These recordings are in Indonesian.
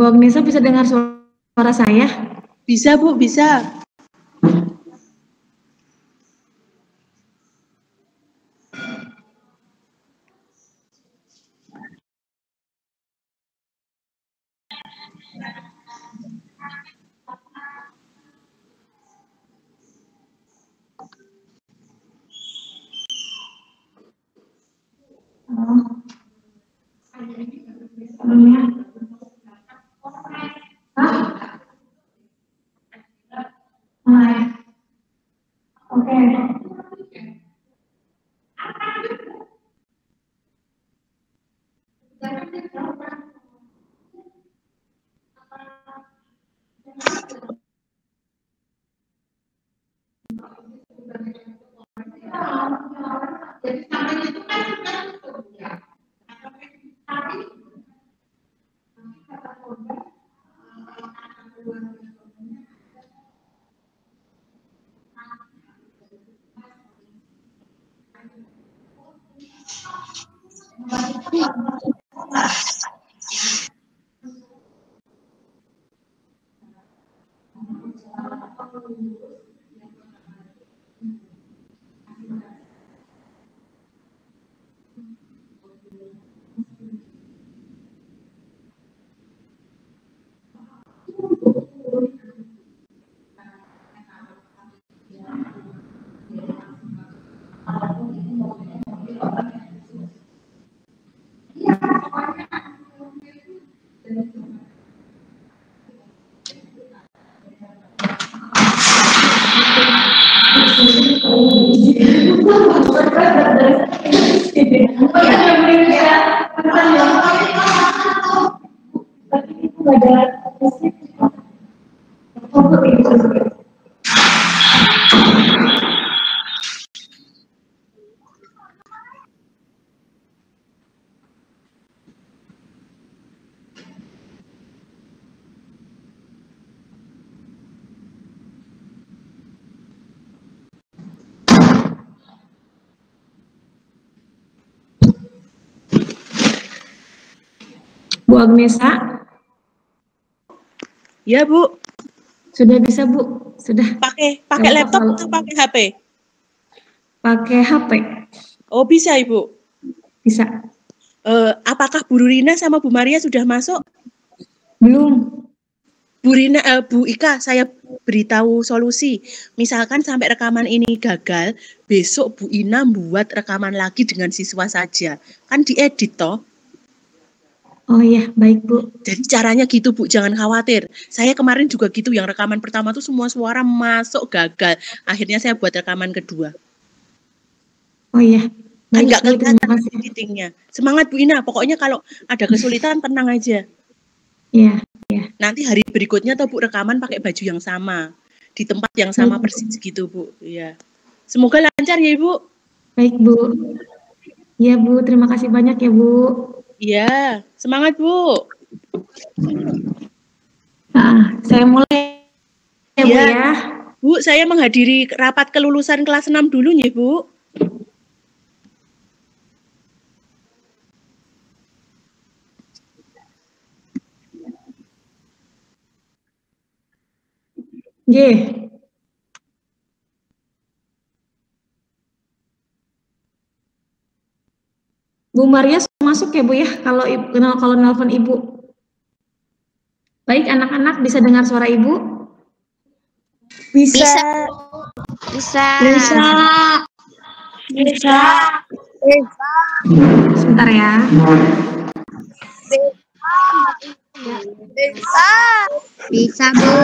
Bu Agnesa bisa dengar suara saya? Bisa, Bu, bisa. Oke. Bu Agnesa? Ya, Bu. Sudah bisa, Bu? Sudah. Pakai laptop atau pakai HP? Pakai HP. Oh, bisa, Ibu. Bisa. Apakah Bu Rina sama Bu Maria sudah masuk? Belum. Bu Ika, saya beritahu solusi. Misalkan sampai rekaman ini gagal, besok Bu Ina buat rekaman lagi dengan siswa saja. Kan diedit toh. Oh iya, baik Bu. Jadi caranya gitu Bu, jangan khawatir. Saya kemarin juga gitu, yang rekaman pertama tuh semua suara masuk gagal. Akhirnya saya buat rekaman kedua. Oh iya. Kan Baik, nggak Bu, terima kelihatan kasih. editingnya. Semangat Bu Ina, pokoknya kalau ada kesulitan tenang aja. Iya. Nanti hari berikutnya tuh Bu rekaman pakai baju yang sama. Di tempat yang sama persis gitu Bu. Iya. Semoga lancar ya Ibu. Baik Bu. Iya Bu, terima kasih banyak ya Bu. Iya, semangat Bu. Saya mulai ya Bu ya. Bu, saya menghadiri rapat kelulusan kelas 6 dulu ya Bu. Nggih. Bu Maria masuk ya Bu ya, kalau nelpon Ibu. Baik, anak-anak bisa dengar suara Ibu? Bisa. Sebentar ya. Bisa Bu.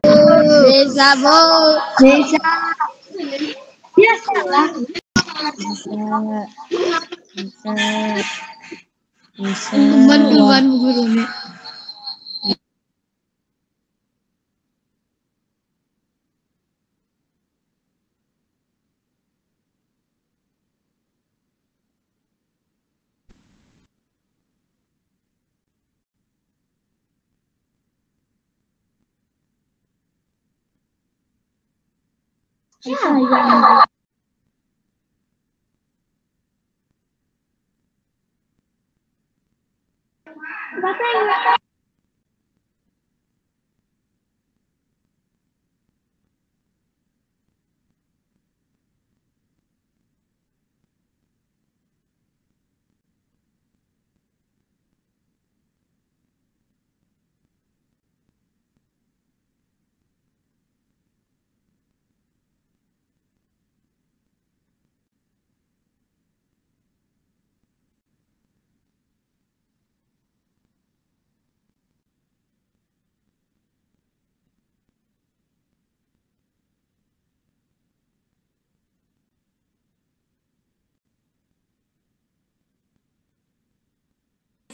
Teman gurunya.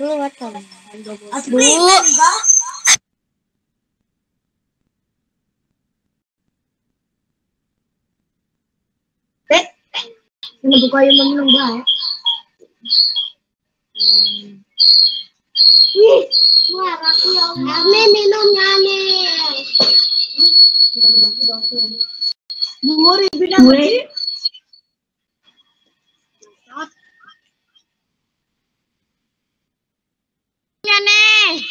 keluar kan. Bu. Ini buka yang minum ya. Nih, aku ya Allah. Ini minumnya nih. Buri bilang lagi. Ya nih.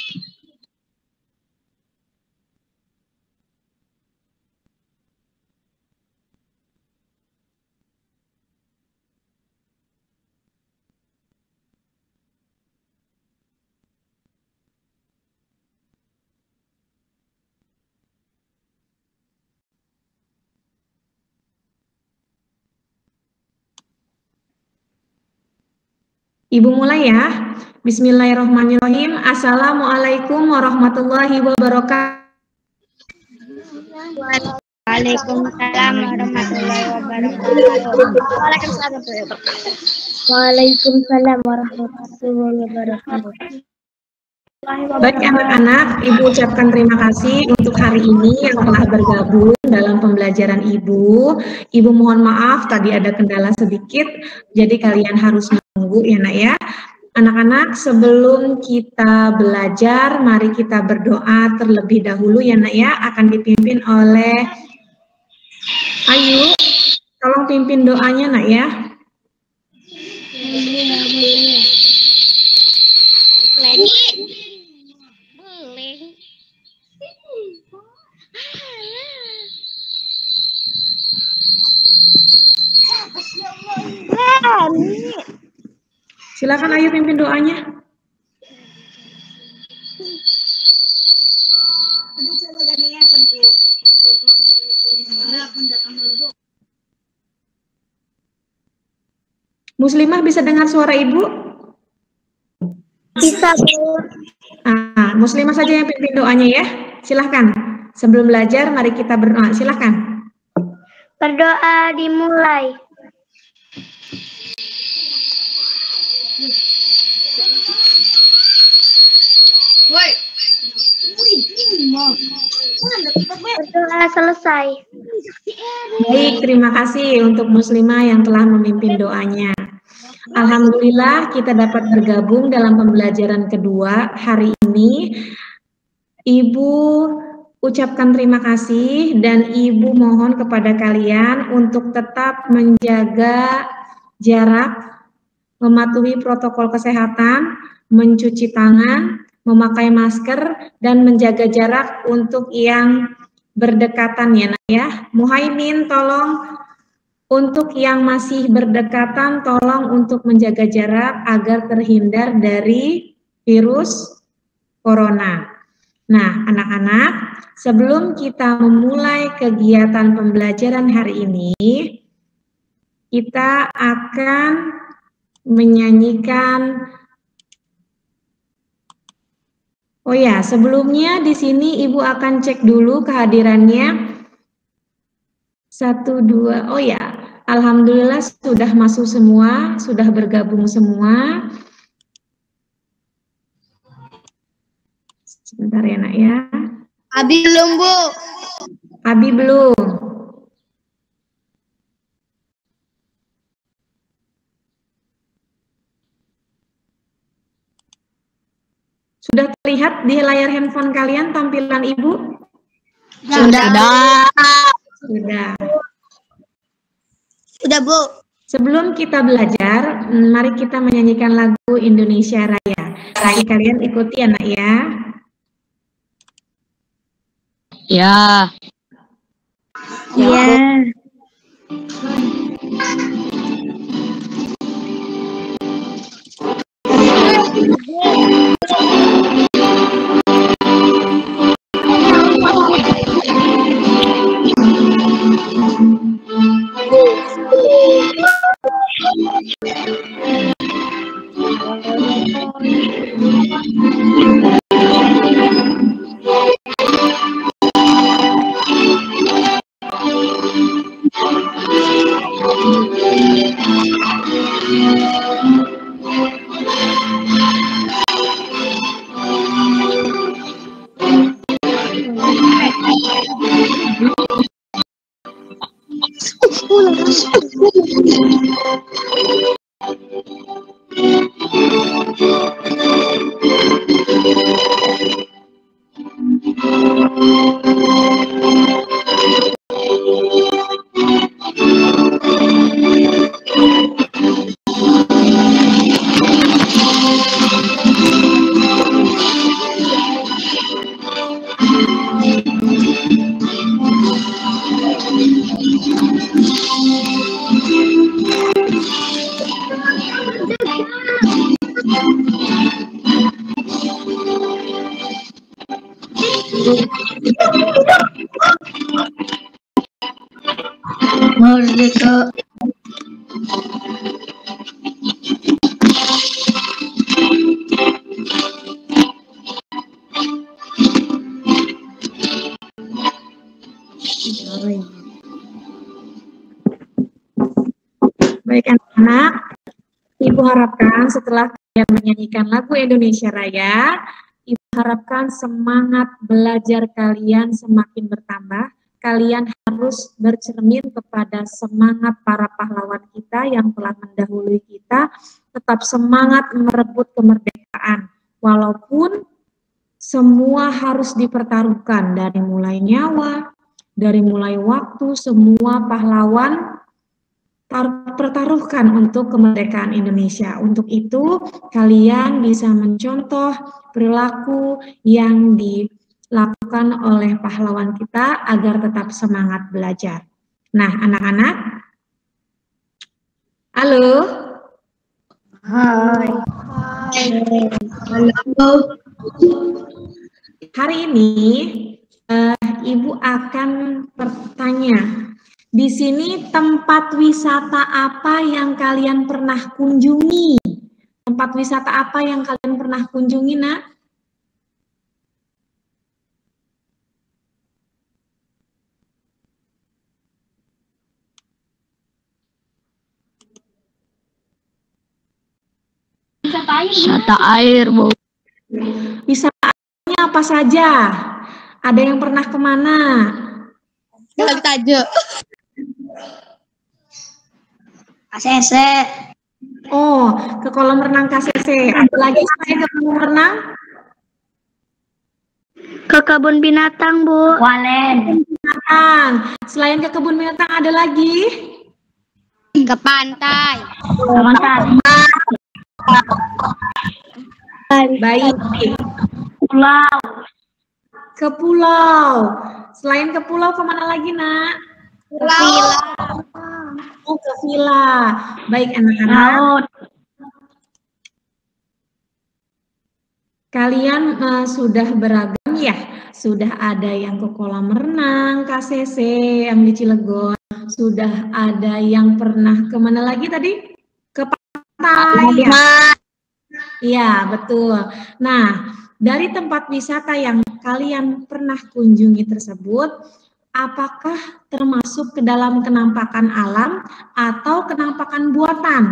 Ibu mulai ya. Bismillahirrahmanirrahim. Assalamualaikum warahmatullahi wabarakatuh. Waalaikumsalam warahmatullahi wabarakatuh. Waalaikumsalam warahmatullahi wabarakatuh. Baik anak-anak, Ibu ucapkan terima kasih untuk hari ini yang telah bergabung dalam pembelajaran Ibu. Ibu mohon maaf tadi ada kendala sedikit, jadi kalian harus menunggu ya nak ya. Anak-anak, sebelum kita belajar, mari kita berdoa terlebih dahulu ya nak ya, akan dipimpin oleh Ayu. Tolong pimpin doanya nak ya. Leni. Silakan Ayu pimpin doanya. Muslimah bisa dengar suara Ibu? Bisa, Bu. Muslimah saja yang pimpin doanya ya. Silahkan. Sebelum belajar, mari kita berdoa. Silahkan. Berdoa dimulai. Berdoa selesai. Baik, terima kasih untuk Muslimah yang telah memimpin doanya. Alhamdulillah kita dapat bergabung dalam pembelajaran kedua hari ini. Ibu ucapkan terima kasih dan Ibu mohon kepada kalian untuk tetap menjaga jarak, mematuhi protokol kesehatan, mencuci tangan, memakai masker, dan menjaga jarak untuk yang berdekatan ya nak ya. Muhaimin tolong untuk yang masih berdekatan tolong untuk menjaga jarak agar terhindar dari virus corona. Nah, anak-anak, sebelum kita memulai kegiatan pembelajaran hari ini, kita akan menyanyikan. Oh ya, sebelumnya di sini Ibu akan cek dulu kehadirannya. 1, 2, oh ya, alhamdulillah sudah masuk semua, sudah bergabung semua. Sebentar ya nak ya. Abi belum, Bu. Abi belum. Sudah terlihat di layar handphone kalian tampilan Ibu? Sudah. Sudah. Sudah, Bu. Sebelum kita belajar, mari kita menyanyikan lagu Indonesia Raya. Jadi kalian ikuti ya nak ya. Ya. Ya. Merdeka. Baik anak-anak, Ibu harapkan setelah kalian menyanyikan lagu Indonesia Raya, Ibu harapkan semangat belajar kalian semakin bertambah. Kalian harus bercermin kepada semangat para pahlawan kita yang telah mendahului kita, tetap semangat merebut kemerdekaan. Walaupun semua harus dipertaruhkan, dari mulai nyawa, dari mulai waktu, semua pahlawan pertaruhkan untuk kemerdekaan Indonesia. Untuk itu, kalian bisa mencontoh perilaku yang dilakukan oleh pahlawan kita agar tetap semangat belajar. Nah, anak-anak, halo. Hai. Halo. Hari ini Ibu akan bertanya, di sini tempat wisata apa yang kalian pernah kunjungi? Tempat wisata apa yang kalian pernah kunjungi, Nak? Wisata air, Bu. Wisatanya apa saja? Ada yang pernah kemana? Kali Tajo. ACC. Oh, ke kolam renang KCC. Ada lagi selain ke kolam renang? Ke kebun binatang, Bu. Walen. Binatang. Selain ke kebun binatang ada lagi? Ke pantai. Baik. Pulau. Ke pulau. Selain ke pulau kemana lagi, Nak? Pulau. Oh, ke villa. Baik, anak-anak. Kalian sudah beragam ya? Sudah ada yang ke kolam renang, KCC, yang di Cilegon. Sudah ada yang pernah kemana lagi tadi? Ke pantai ya? Iya, betul. Nah, dari tempat wisata yang kalian pernah kunjungi tersebut, apakah termasuk ke dalam kenampakan alam atau kenampakan buatan?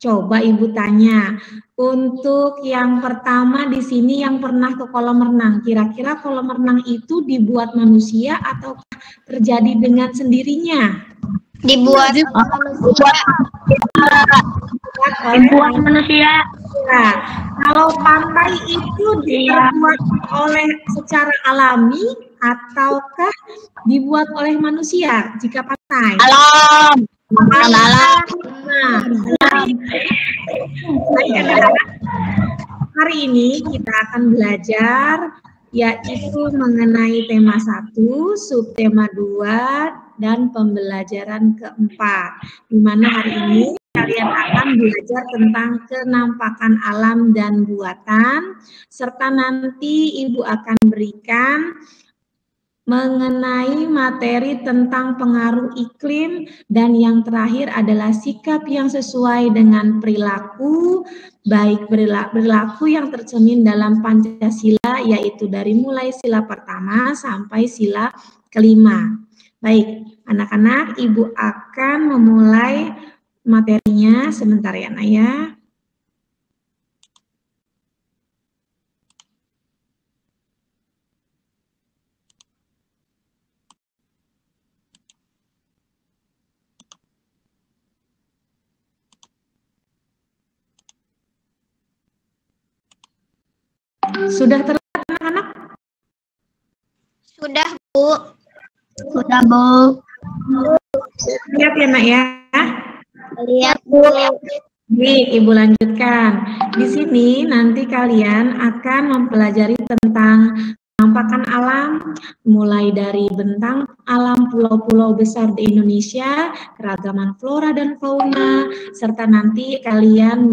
Coba Ibu tanya, untuk yang pertama di sini yang pernah ke kolam renang, kira-kira kolam renang itu dibuat manusia atau terjadi dengan sendirinya? Dibuat manusia. Nah, kalau pantai itu dibuat oleh secara alami ataukah dibuat oleh manusia jika pantai? Alam. Nah, hari ini kita akan belajar yaitu mengenai tema 1, subtema 2, dan pembelajaran keempat. Di mana hari ini kalian akan belajar tentang kenampakan alam dan buatan, serta nanti Ibu akan berikan mengenai materi tentang pengaruh iklim, dan yang terakhir adalah sikap yang sesuai dengan perilaku, baik perilaku yang tercermin dalam Pancasila, yaitu dari mulai sila pertama sampai sila kelima. Baik, anak-anak, Ibu akan memulai materinya sebentar ya, Nak ya. Sudah terlihat anak-anak? Sudah, Bu. Sudah, Bu. Lihat ya nak ya. Lihat, Bu. Baik, Ibu lanjutkan. Di sini nanti kalian akan mempelajari tentang penampakan alam, mulai dari bentang alam pulau-pulau besar di Indonesia, keragaman flora dan fauna, serta nanti kalian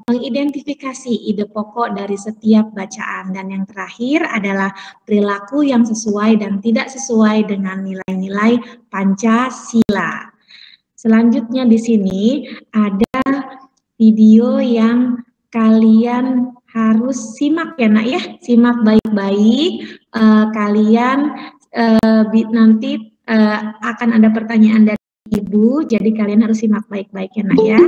mengidentifikasi ide pokok dari setiap bacaan. Dan yang terakhir adalah perilaku yang sesuai dan tidak sesuai dengan nilai-nilai Pancasila. Selanjutnya di sini ada video yang kalian harus simak ya nak ya, simak baik-baik. Kalian nanti akan ada pertanyaan dari Ibu, jadi kalian harus simak baik-baik ya nak ya.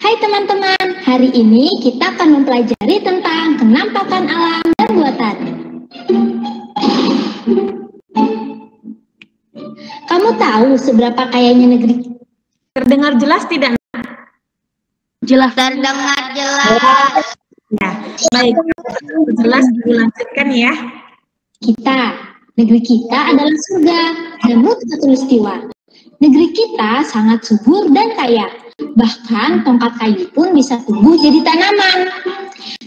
Hai teman-teman, hari ini kita akan mempelajari tentang penampakan alam dan buatan. Kamu tahu seberapa kayanya negeri? Terdengar jelas tidak? Jelas. Terdengar jelas. Ya, baik. Jelas dilanjutkan ya. Negeri kita adalah surga, Zamrud Khatulistiwa. Negeri kita sangat subur dan kaya. Bahkan tongkat kayu pun bisa tumbuh jadi tanaman.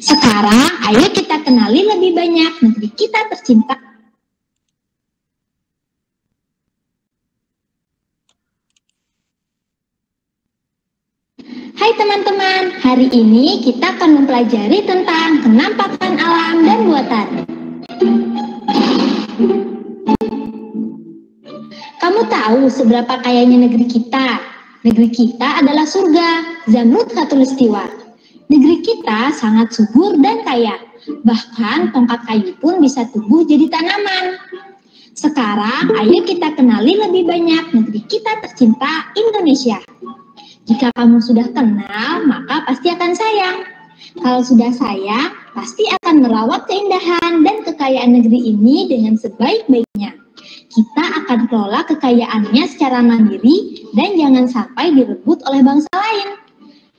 Sekarang, ayo kita kenali lebih banyak negeri kita tercinta. Hai teman-teman, hari ini kita akan mempelajari tentang penampakan alam dan buatan. Kamu tahu seberapa kayanya negeri kita? Negeri kita adalah surga, Zamrud Khatulistiwa. Negeri kita sangat subur dan kaya. Bahkan tongkat kayu pun bisa tumbuh jadi tanaman. Sekarang, ayo kita kenali lebih banyak negeri kita tercinta, Indonesia. Jika kamu sudah kenal, maka pasti akan sayang. Kalau sudah sayang, pasti akan merawat keindahan dan kekayaan negeri ini dengan sebaik-baiknya. Kita akan kelola kekayaannya secara mandiri dan jangan sampai direbut oleh bangsa lain.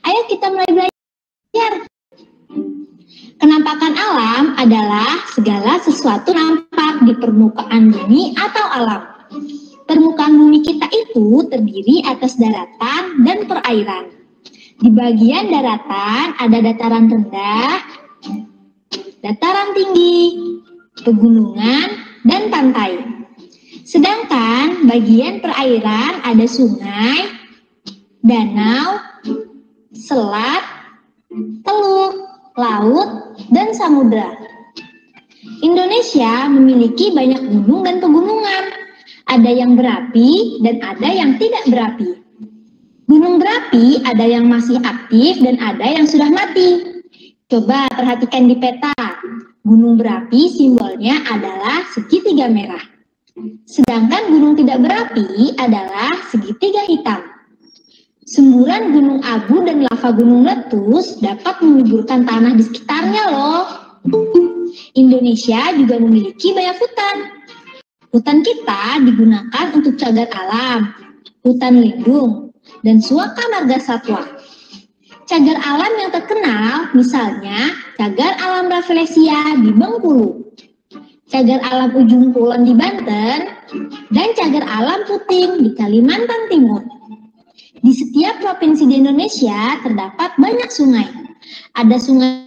Ayo kita mulai belajar. Penampakan alam adalah segala sesuatu nampak di permukaan bumi atau alam. Permukaan bumi kita itu terdiri atas daratan dan perairan. Di bagian daratan ada dataran rendah, dataran tinggi, pegunungan, dan pantai. Sedangkan bagian perairan ada sungai, danau, selat, teluk, laut, dan samudra. Indonesia memiliki banyak gunung dan pegunungan. Ada yang berapi dan ada yang tidak berapi. Gunung berapi ada yang masih aktif dan ada yang sudah mati. Coba perhatikan di peta. Gunung berapi simbolnya adalah segitiga merah. Sedangkan gunung tidak berapi adalah segitiga hitam. Semburan gunung abu dan lava gunung letus dapat menyuburkan tanah di sekitarnya loh. Indonesia juga memiliki banyak hutan. Hutan kita digunakan untuk cagar alam, hutan lindung, dan suaka marga satwa. Cagar alam yang terkenal misalnya cagar alam Rafflesia di Bengkulu, cagar alam Ujung Kulon di Banten, dan cagar alam Puting di Kalimantan Timur. Di setiap provinsi di Indonesia terdapat banyak sungai. Ada sungai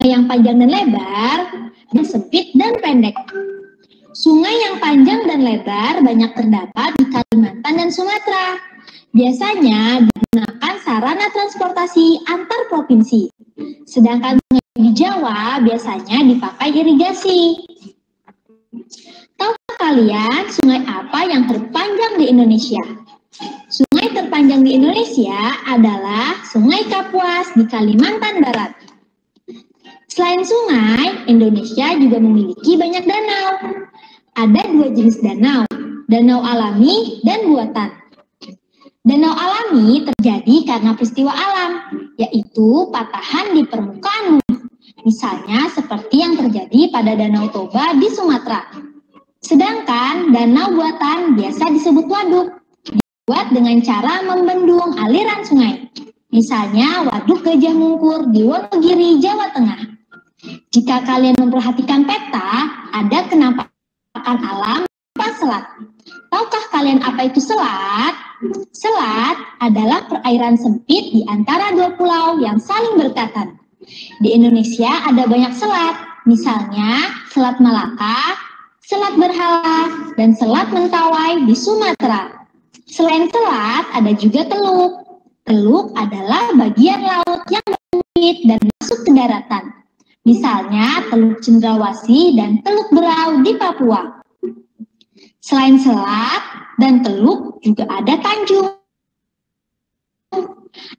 yang panjang dan lebar, dan sempit dan pendek. Sungai yang panjang dan lebar banyak terdapat di Kalimantan dan Sumatera. Biasanya digunakan sarana transportasi antar provinsi. Sedangkan sungai di Jawa biasanya dipakai irigasi. Tahukah kalian sungai apa yang terpanjang di Indonesia? Sungai terpanjang di Indonesia adalah Sungai Kapuas di Kalimantan Barat. Selain sungai, Indonesia juga memiliki banyak danau. Ada dua jenis danau, danau alami dan buatan. Danau alami terjadi karena peristiwa alam, yaitu patahan di permukaan bumi. Misalnya seperti yang terjadi pada Danau Toba di Sumatera. Sedangkan danau buatan biasa disebut waduk, dibuat dengan cara membendung aliran sungai. Misalnya Waduk Gajah Mungkur di Wonogiri, Jawa Tengah. Jika kalian memperhatikan peta, ada kenampakan alam berupa selat. Tahukah kalian apa itu selat? Selat adalah perairan sempit di antara dua pulau yang saling berdekatan. Di Indonesia ada banyak selat, misalnya Selat Malaka, Selat Berhala, dan Selat Mentawai di Sumatera. Selain selat, ada juga teluk. Teluk adalah bagian laut yang sempit dan masuk ke daratan. Misalnya Teluk Cendrawasih dan Teluk Berau di Papua. Selain selat dan teluk juga ada tanjung.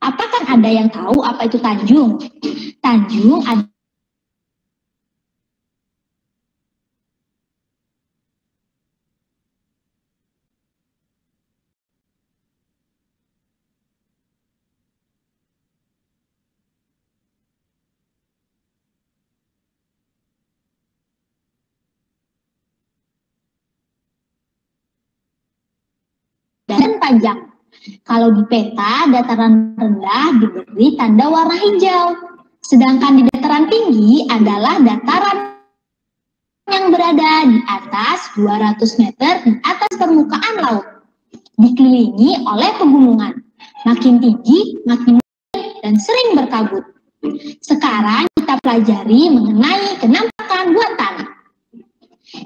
Apakah ada yang tahu apa itu tanjung? Tanjung adalah dan panjang. Kalau di peta, dataran rendah diberi tanda warna hijau. Sedangkan di dataran tinggi adalah dataran yang berada di atas 200 meter di atas permukaan laut. Dikelilingi oleh pegunungan. Makin tinggi, makin dan sering berkabut. Sekarang kita pelajari mengenai kenampakan buatan.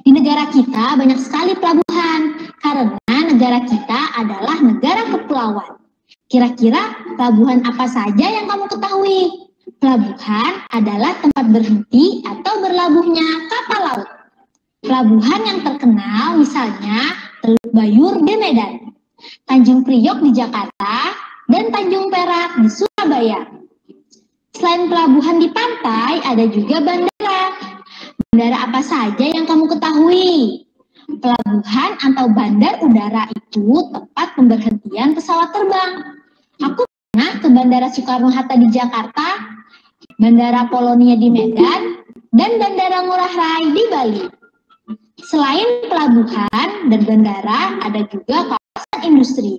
Di negara kita banyak sekali pelabuhan, karena negara kita adalah negara kepulauan. Kira-kira pelabuhan apa saja yang kamu ketahui? Pelabuhan adalah tempat berhenti atau berlabuhnya kapal laut. Pelabuhan yang terkenal misalnya Teluk Bayur di Medan, Tanjung Priok di Jakarta, dan Tanjung Perak di Surabaya. Selain pelabuhan di pantai, ada juga bandara. Bandara apa saja yang kamu ketahui? Pelabuhan atau bandar udara itu tempat pemberhentian pesawat terbang. Aku pernah ke Bandara Soekarno-Hatta di Jakarta, Bandara Polonia di Medan, dan Bandara Ngurah Rai di Bali. Selain pelabuhan dan bandara, ada juga kawasan industri.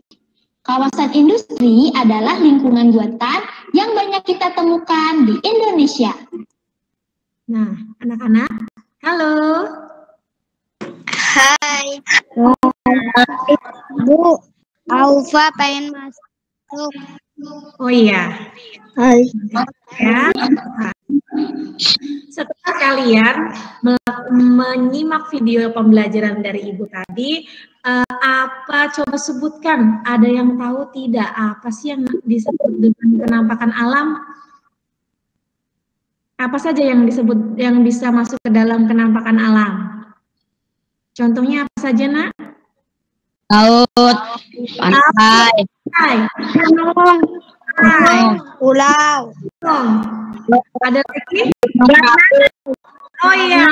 Kawasan industri adalah lingkungan buatan yang banyak kita temukan di Indonesia. Nah, anak-anak, halo. Hai. Bu, Aufa pengen masuk. Oh iya. Hai. Ya. Setelah kalian menyimak video pembelajaran dari Ibu tadi, apa coba sebutkan? Ada yang tahu tidak apa sih yang disebut dengan kenampakan alam? Apa saja yang disebut yang bisa masuk ke dalam kenampakan alam? Contohnya apa saja, Nak? Laut, pantai, pulau, ada lagi? Oh iya,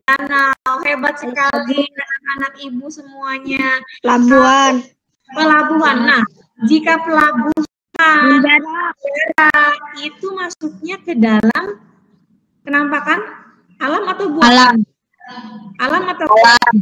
danau. Hebat sekali anak-anak Ibu semuanya. pelabuhan, Pelabuhan. Nah, jika pelabuhan itu masuknya ke dalam kenampakan alam atau buatan? Alam atau buatan?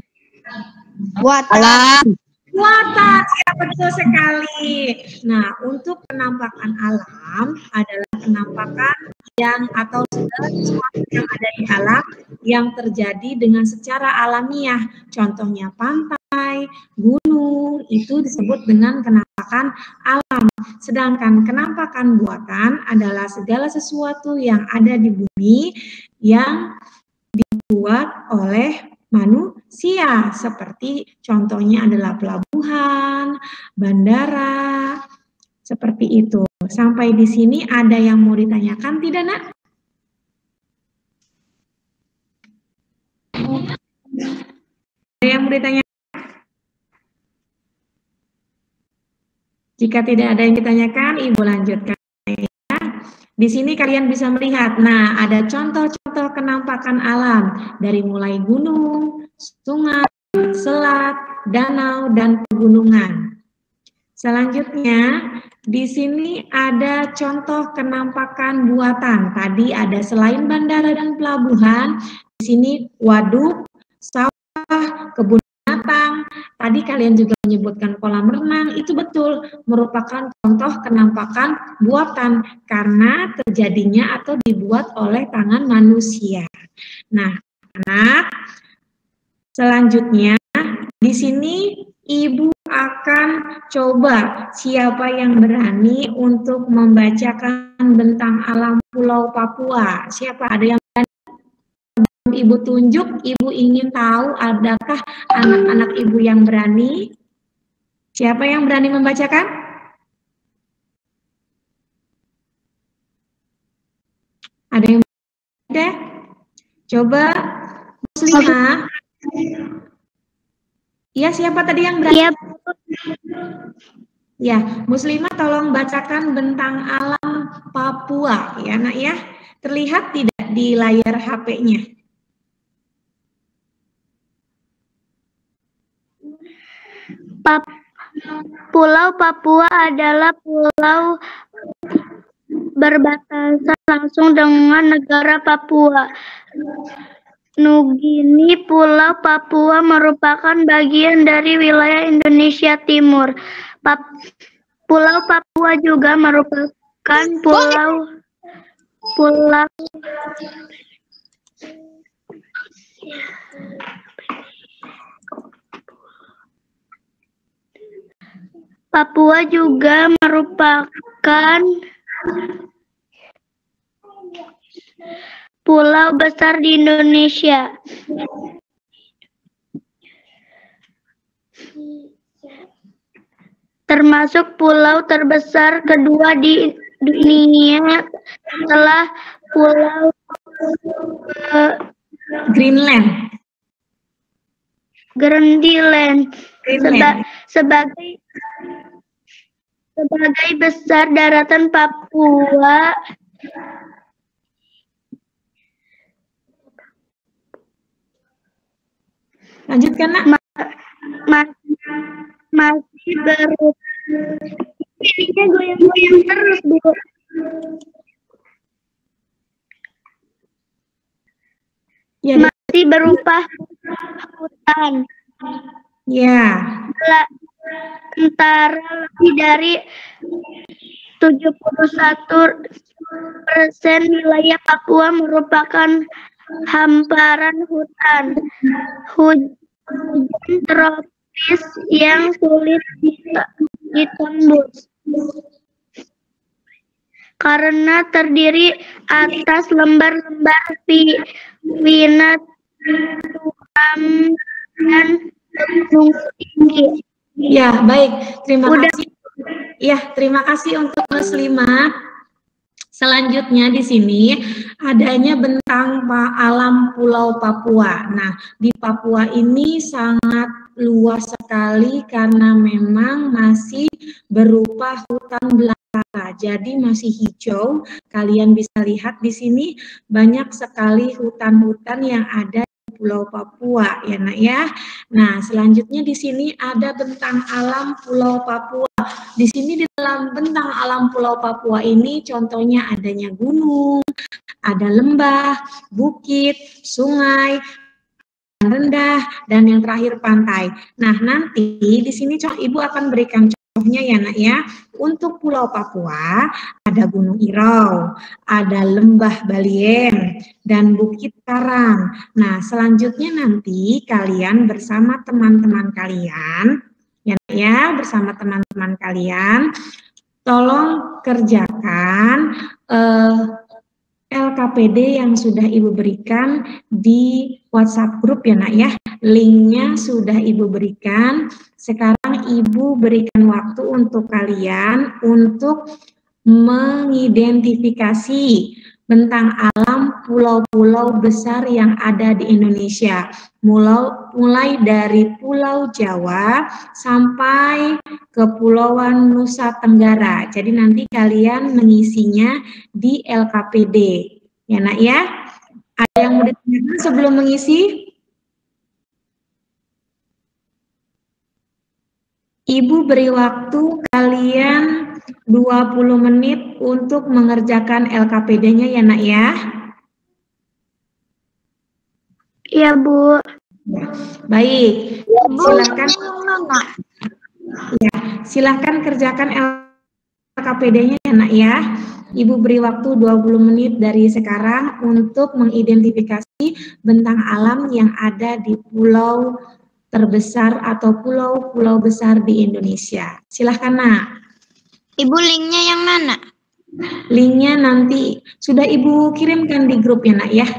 buatan, Buatan, ya betul sekali. Nah, untuk penampakan alam adalah penampakan yang atau segala sesuatu yang ada di alam yang terjadi dengan secara alamiah. Contohnya pantai, gunung, itu disebut dengan kenampakan alam. Sedangkan kenampakan buatan adalah segala sesuatu yang ada di bumi yang dibuat oleh manusia, seperti contohnya adalah pelabuhan, bandara, seperti itu. Sampai di sini ada yang mau ditanyakan tidak, Nak? Ada yang mau ditanyakan? Jika tidak ada yang ditanyakan, Ibu lanjutkan. Di sini kalian bisa melihat, nah ada contoh-contoh kenampakan alam dari mulai gunung, sungai, selat, danau, dan pegunungan. Selanjutnya, di sini ada contoh kenampakan buatan. Tadi ada selain bandara dan pelabuhan, di sini waduk, sawah, kebun binatang, binatang. Tadi kalian juga menyebutkan kolam renang, itu betul, merupakan contoh kenampakan buatan karena terjadinya atau dibuat oleh tangan manusia. Nah, anak, selanjutnya di sini Ibu akan coba siapa yang berani untuk membacakan bentang alam Pulau Papua. Siapa? Ada yang berani? Ibu tunjuk, Ibu ingin tahu adakah anak-anak Ibu yang berani? Siapa yang berani membacakan? Ada yang berani? Oke. Coba Muslimah. Iya, siapa tadi yang berani? Iya. Ya, Muslimah tolong bacakan bentang alam Papua ya, Nak ya. Terlihat tidak di layar HP-nya? Pulau Papua adalah pulau berbatasan langsung dengan negara Papua Nugini. Pulau Papua merupakan bagian dari wilayah Indonesia Timur. Pulau Papua juga merupakan pulau Papua juga merupakan pulau besar di Indonesia. Termasuk pulau terbesar kedua di dunia setelah Pulau Greenland. Sebagai besar daratan Papua Lanjutkan, Nak. masih ininya goyang-goyang terus, Bu. Ya, Masih berupa hutan. ya. Antara lebih dari 71% wilayah Papua merupakan hamparan hutan. Hujan tropis yang sulit ditembus karena terdiri atas lembar-lembar pinat suram dan gunung tinggi. Ya, baik. Terima kasih. Ya, terima kasih untuk Muslimah. Selanjutnya di sini adanya bentang alam Pulau Papua. Nah, di Papua ini sangat luas sekali karena memang masih berupa hutan belantara. Jadi masih hijau. Kalian bisa lihat di sini banyak sekali hutan-hutan yang ada di Pulau Papua, ya, Nak ya. Nah, selanjutnya di sini ada bentang alam Pulau Papua. Di sini di dalam bentang alam Pulau Papua ini contohnya adanya gunung, ada lembah, bukit, sungai, rendah, dan yang terakhir pantai. Nah, nanti di sini Ibu akan berikan contohnya ya, Nak ya. Untuk Pulau Papua ada Gunung Irau, ada lembah Baliem, dan Bukit Karang. Nah, selanjutnya nanti kalian bersama teman-teman kalian ya, bersama teman-teman kalian, tolong kerjakan LKPD yang sudah Ibu berikan di WhatsApp grup ya, Nak ya. Linknya sudah Ibu berikan. Sekarang Ibu berikan waktu untuk kalian untuk mengidentifikasi bentang alam pulau-pulau besar yang ada di Indonesia. Mulai dari Pulau Jawa sampai Kepulauan Nusa Tenggara. Jadi nanti kalian mengisinya di LKPD. Ya, Nak ya. Ada yang mau ditanyakan sebelum mengisi? Ibu beri waktu kalian 20 menit untuk mengerjakan LKPD-nya ya, Nak ya. Iya, Bu. Ya, baik. Silakan. Ya, silakan kerjakan LKPD-nya ya nak ya. Ibu beri waktu 20 menit dari sekarang untuk mengidentifikasi bentang alam yang ada di pulau terbesar atau pulau-pulau besar di Indonesia. Silahkan nak. Ibu linknya yang mana? Linknya nanti sudah ibu kirimkan di grup ya nak ya.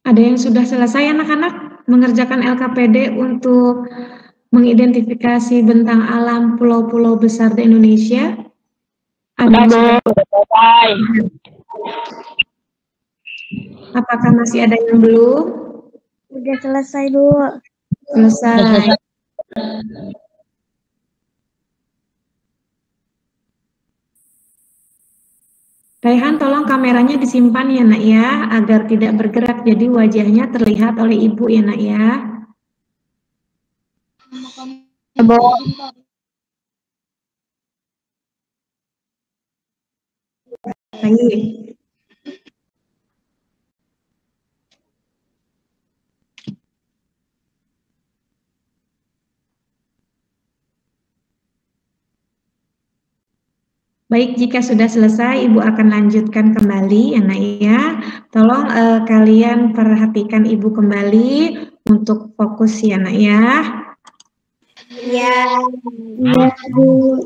Ada yang sudah selesai anak-anak mengerjakan LKPD untuk mengidentifikasi bentang alam pulau-pulau besar di Indonesia? Ada yang sudah selesai. Apakah masih ada yang belum? Udah selesai, Bu. Selesai. Raihan, tolong kameranya disimpan ya nak ya, agar tidak bergerak, jadi wajahnya terlihat oleh ibu ya nak ya. Baik. Baik, jika sudah selesai, Ibu akan lanjutkan kembali ya nak ya. Tolong kalian perhatikan Ibu kembali untuk fokus ya nak ya. Ya, Bu.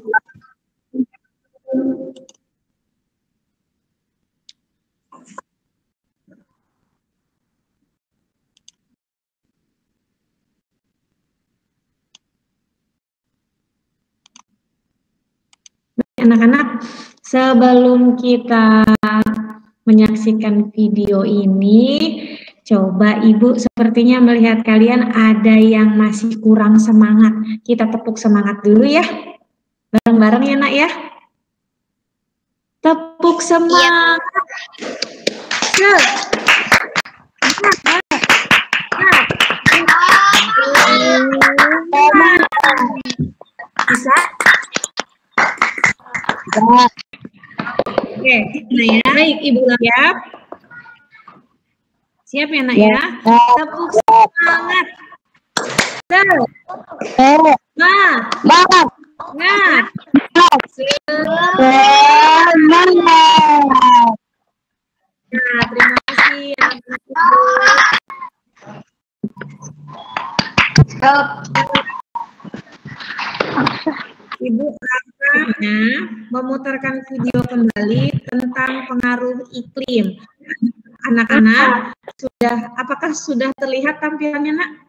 Anak-anak, sebelum kita menyaksikan video ini, coba Ibu sepertinya melihat kalian ada yang masih kurang semangat. Kita tepuk semangat dulu ya. Bareng-bareng ya nak ya. Tepuk semangat. Bisa? Oke, nah ya. Baik, Ibu siap. Siap ya nak ya? Tepuk semangat. Nah, terima kasih. Ibu akan memutarkan video kembali tentang pengaruh iklim. Anak-anak, apakah sudah terlihat tampilannya nak?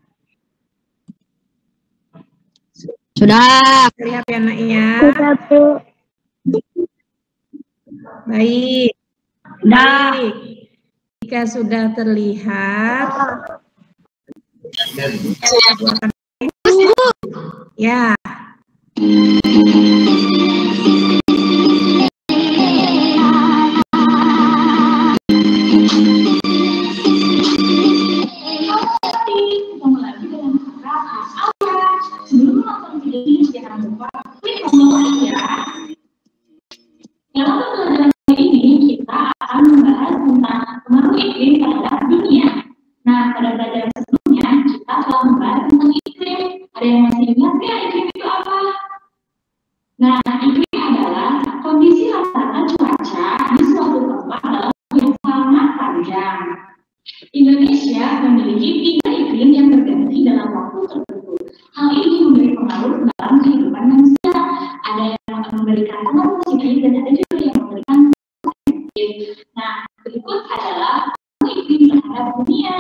Sudah. Terlihat ya nak ya? Sudah, Bu. Baik. Baik. Jika sudah terlihat, ya. Indonesia memiliki 3 iklim yang berganti dalam waktu tertentu. Hal ini memberi pengaruh dalam kehidupan manusia. Ada yang memberikan pengaruh positif dan ada juga yang memberikan negatif. Nah, berikut adalah iklim terhadap dunia.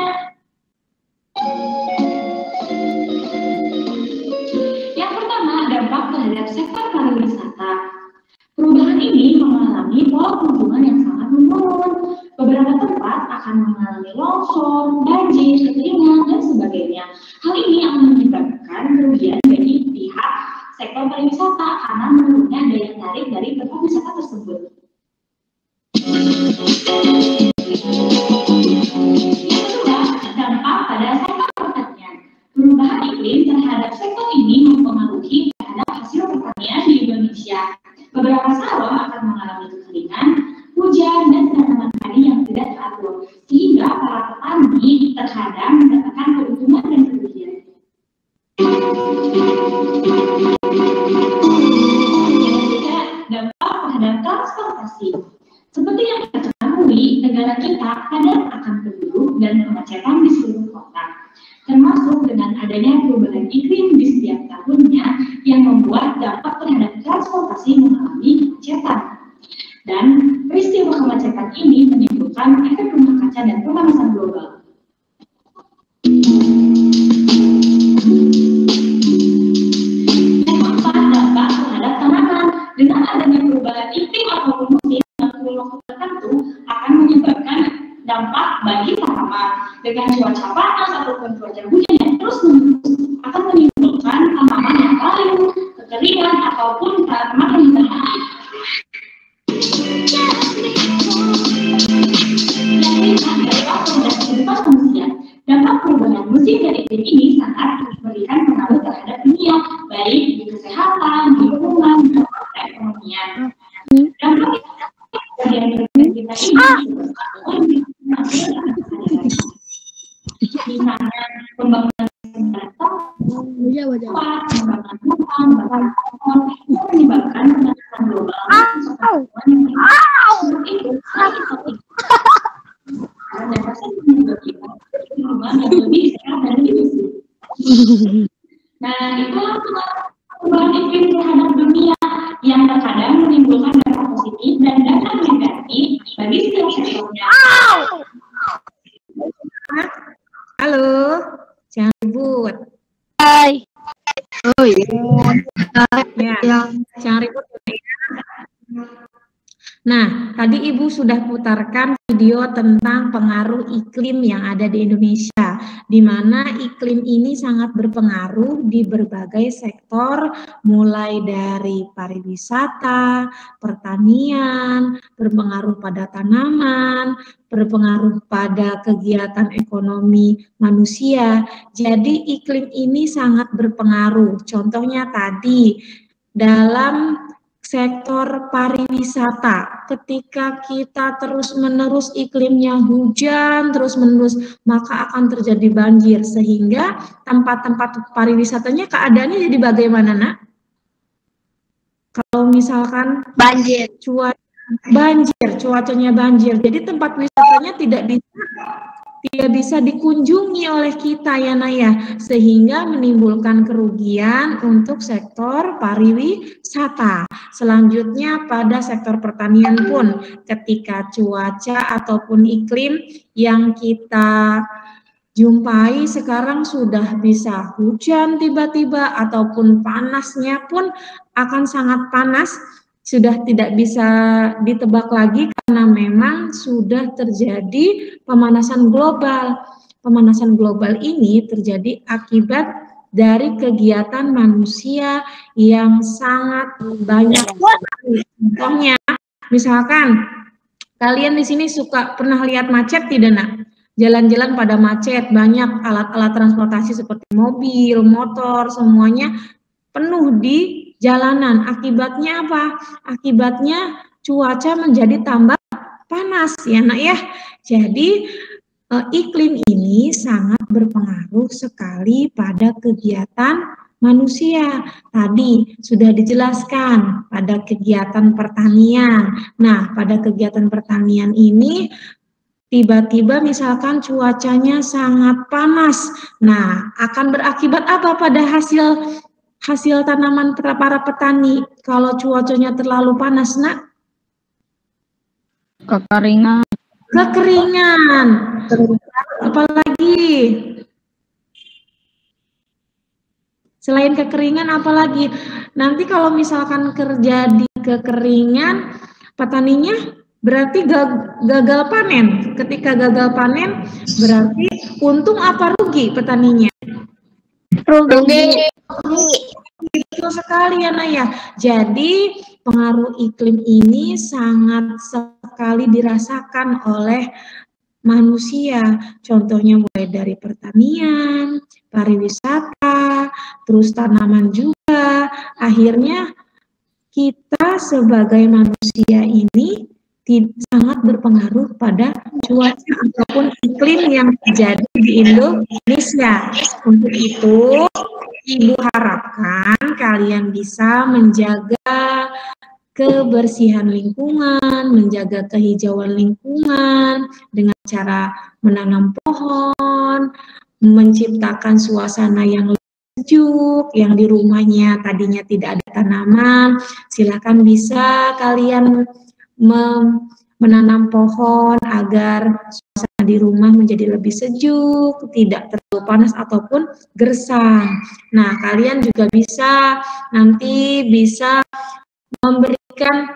Yang pertama, dampak terhadap sektor pariwisata. Perubahan ini mengalami pola kunjungan yang sangat menurun. Beberapa tempat akan mengalami longsor, banjir, kekeringan, dan sebagainya. Hal ini akan menyebabkan kerugian bagi pihak sektor pariwisata karena menurunnya daya tarik dari tempat wisata tersebut. Yang kedua, dampak pada sektor pertanian. Perubahan iklim terhadap sektor ini mempengaruhi terhadap hasil pertanian di Indonesia. Beberapa sawah akan mengalami kekeringan, hujan, dan tanaman padi yang tidak teratur, sehingga para petani terkadang mendapatkan keuntungan dan kerugian. Ketiga, dampak terhadap transportasi. Seperti yang kita ketahui, negara kita kadang akan penduduk dan kemacetan di seluruh kota, termasuk dengan adanya perubahan iklim di setiap tahunnya yang membuat dampak terhadap transportasi mengalami kemacetan. Dan peristiwa kemacetan ini menimbulkan efek rumah kaca dan pemanasan global. dampak bagi tanaman. Dengan cuaca panas ataupun cuaca hujan yang terus menerus akan menimbulkan tanaman yang layu, kekeringan ataupun tanaman yang mati. Dampak perubahan musim dan iklim ini sangat memberikan pengaruh terhadap dunia, baik di kesehatan, lingkungan, dan perekonomian. Dampak yang kita ini misalnya pembangunan menyebabkan pemanasan global Nah, itulah perubahan iklim terhadap dunia yang terkadang menimbulkan dampak positif dan dampak negatif bagi setiap sektornya. Halo, jangan ribut. Hai. Oh iya. Ya, jangan ribut. Nah, tadi Ibu sudah putarkan video tentang pengaruh iklim yang ada di Indonesia, di mana iklim ini sangat berpengaruh di berbagai sektor, mulai dari pariwisata, pertanian, berpengaruh pada tanaman, berpengaruh pada kegiatan ekonomi manusia. Jadi iklim ini sangat berpengaruh. Contohnya tadi, dalam sektor pariwisata, ketika kita terus-menerus iklimnya hujan, terus-menerus, maka akan terjadi banjir, sehingga tempat-tempat pariwisatanya keadaannya jadi bagaimana, Nak? Kalau misalkan Banjir. cuacanya banjir, jadi tempat wisatanya tidak bisa dikunjungi oleh kita ya Naya, sehingga menimbulkan kerugian untuk sektor pariwisata. Selanjutnya pada sektor pertanian pun, ketika cuaca ataupun iklim yang kita jumpai sekarang sudah bisa hujan tiba-tiba ataupun panasnya pun akan sangat panas, sudah tidak bisa ditebak lagi karena memang sudah terjadi pemanasan global. Pemanasan global ini terjadi akibat dari kegiatan manusia yang sangat banyak. Contohnya, misalkan kalian di sini pernah lihat macet tidak, Nak? Jalan-jalan pada macet, banyak alat-alat transportasi seperti mobil, motor, semuanya penuh di jalanan. Akibatnya apa? Akibatnya cuaca menjadi tambah panas ya Nak ya. Jadi iklim ini sangat berpengaruh sekali pada kegiatan manusia. Tadi sudah dijelaskan pada kegiatan pertanian. Nah, pada kegiatan pertanian ini tiba-tiba misalkan cuacanya sangat panas. Nah, akan berakibat apa pada hasil tanaman para petani kalau cuacanya terlalu panas, Nak? Kekeringan. Apalagi? Selain kekeringan apalagi? Nanti kalau misalkan terjadi kekeringan, petaninya berarti gagal panen. Ketika gagal panen, berarti untung apa rugi petaninya? Rugi. Betul sekali ya Naya. Jadi pengaruh iklim ini sangat sekali dirasakan oleh manusia. Contohnya mulai dari pertanian, pariwisata, terus tanaman juga. Akhirnya kita sebagai manusia ini sangat berpengaruh pada cuaca ataupun iklim yang terjadi di Indonesia. Untuk itu, Ibu harapkan kalian bisa menjaga kebersihan lingkungan, menjaga kehijauan lingkungan dengan cara menanam pohon, menciptakan suasana yang sejuk, yang di rumahnya tadinya tidak ada tanaman, silakan bisa kalian menanam pohon agar suasana di rumah menjadi lebih sejuk, tidak terlalu panas ataupun gersang. Nah, kalian juga bisa membantu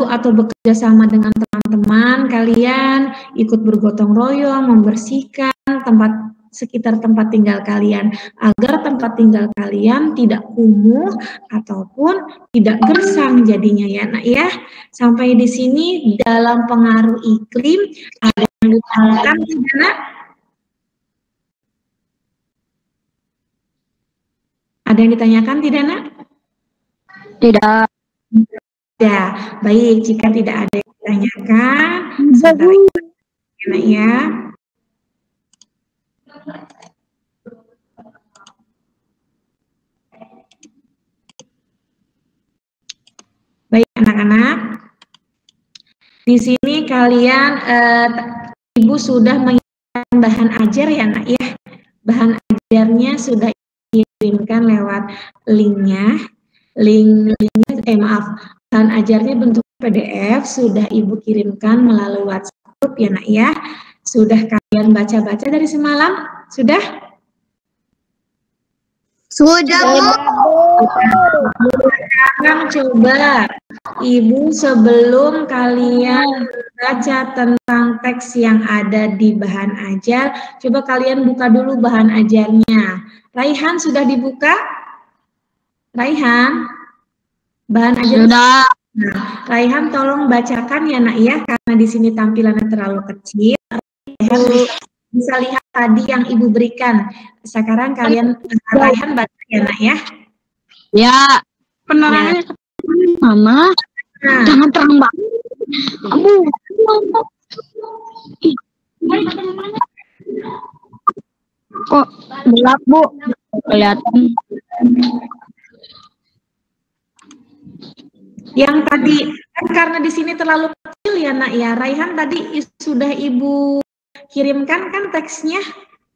atau bekerja sama dengan teman teman-teman kalian ikut bergotong royong membersihkan sekitar tempat tinggal kalian agar tempat tinggal kalian tidak kumuh ataupun tidak gersang jadinya ya Nak ya. Sampai di sini dalam pengaruh iklim ada yang ditanyakan tidak Nak? Ada yang ditanyakan tidak Nak? Tidak. Ya, baik. Jika tidak ada yang ditanyakan, sebentar Nak ya. Baik anak-anak, di sini kalian Ibu sudah mengirimkan bahan ajar ya Nak ya. Bahan ajarnya sudah dikirimkan lewat linknya. Bahan ajarnya bentuk PDF sudah Ibu kirimkan melalui WhatsApp group ya Nak ya. Sudah kalian baca-baca dari semalam? Sudah? Sudah, Bu. Sekarang coba Ibu sebelum kalian baca tentang teks yang ada di bahan ajar, coba kalian buka dulu bahan ajarnya. Raihan sudah dibuka? Raihan? Bahan ajar Sudah. Nah, Raihan tolong bacakan ya Nak ya, karena di sini tampilannya terlalu kecil. Raihan bisa lihat tadi yang Ibu berikan. Sekarang kalian Raihan baca ya Nak ya. Ya, penerangannya Mama. Nah, Jangan terang banget. Abu. Kok gelap, Bu? Kelihatan. yang tadi kan karena di sini terlalu kecil ya Nak ya. Raihan tadi sudah Ibu kirimkan kan teksnya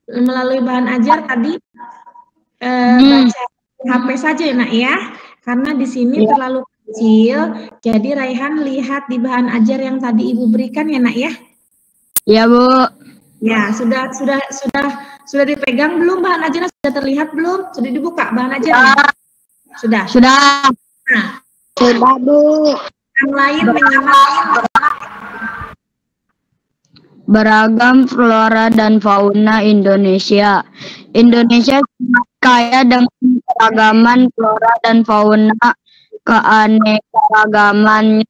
melalui bahan ajar tadi. Baca HP saja ya Nak ya. Karena di sini terlalu kecil, jadi Raihan lihat di bahan ajar yang tadi Ibu berikan ya Nak ya. Ya, Bu. Ya, sudah dipegang belum bahan ajarnya? Sudah terlihat belum? Sudah dibuka bahan ajarnya? Sudah. Sudah. Nah, Sudah, Bu. yang lain menyimak. Beragam flora dan fauna Indonesia. Indonesia sangat kaya dengan keragaman flora dan fauna, keanekaragaman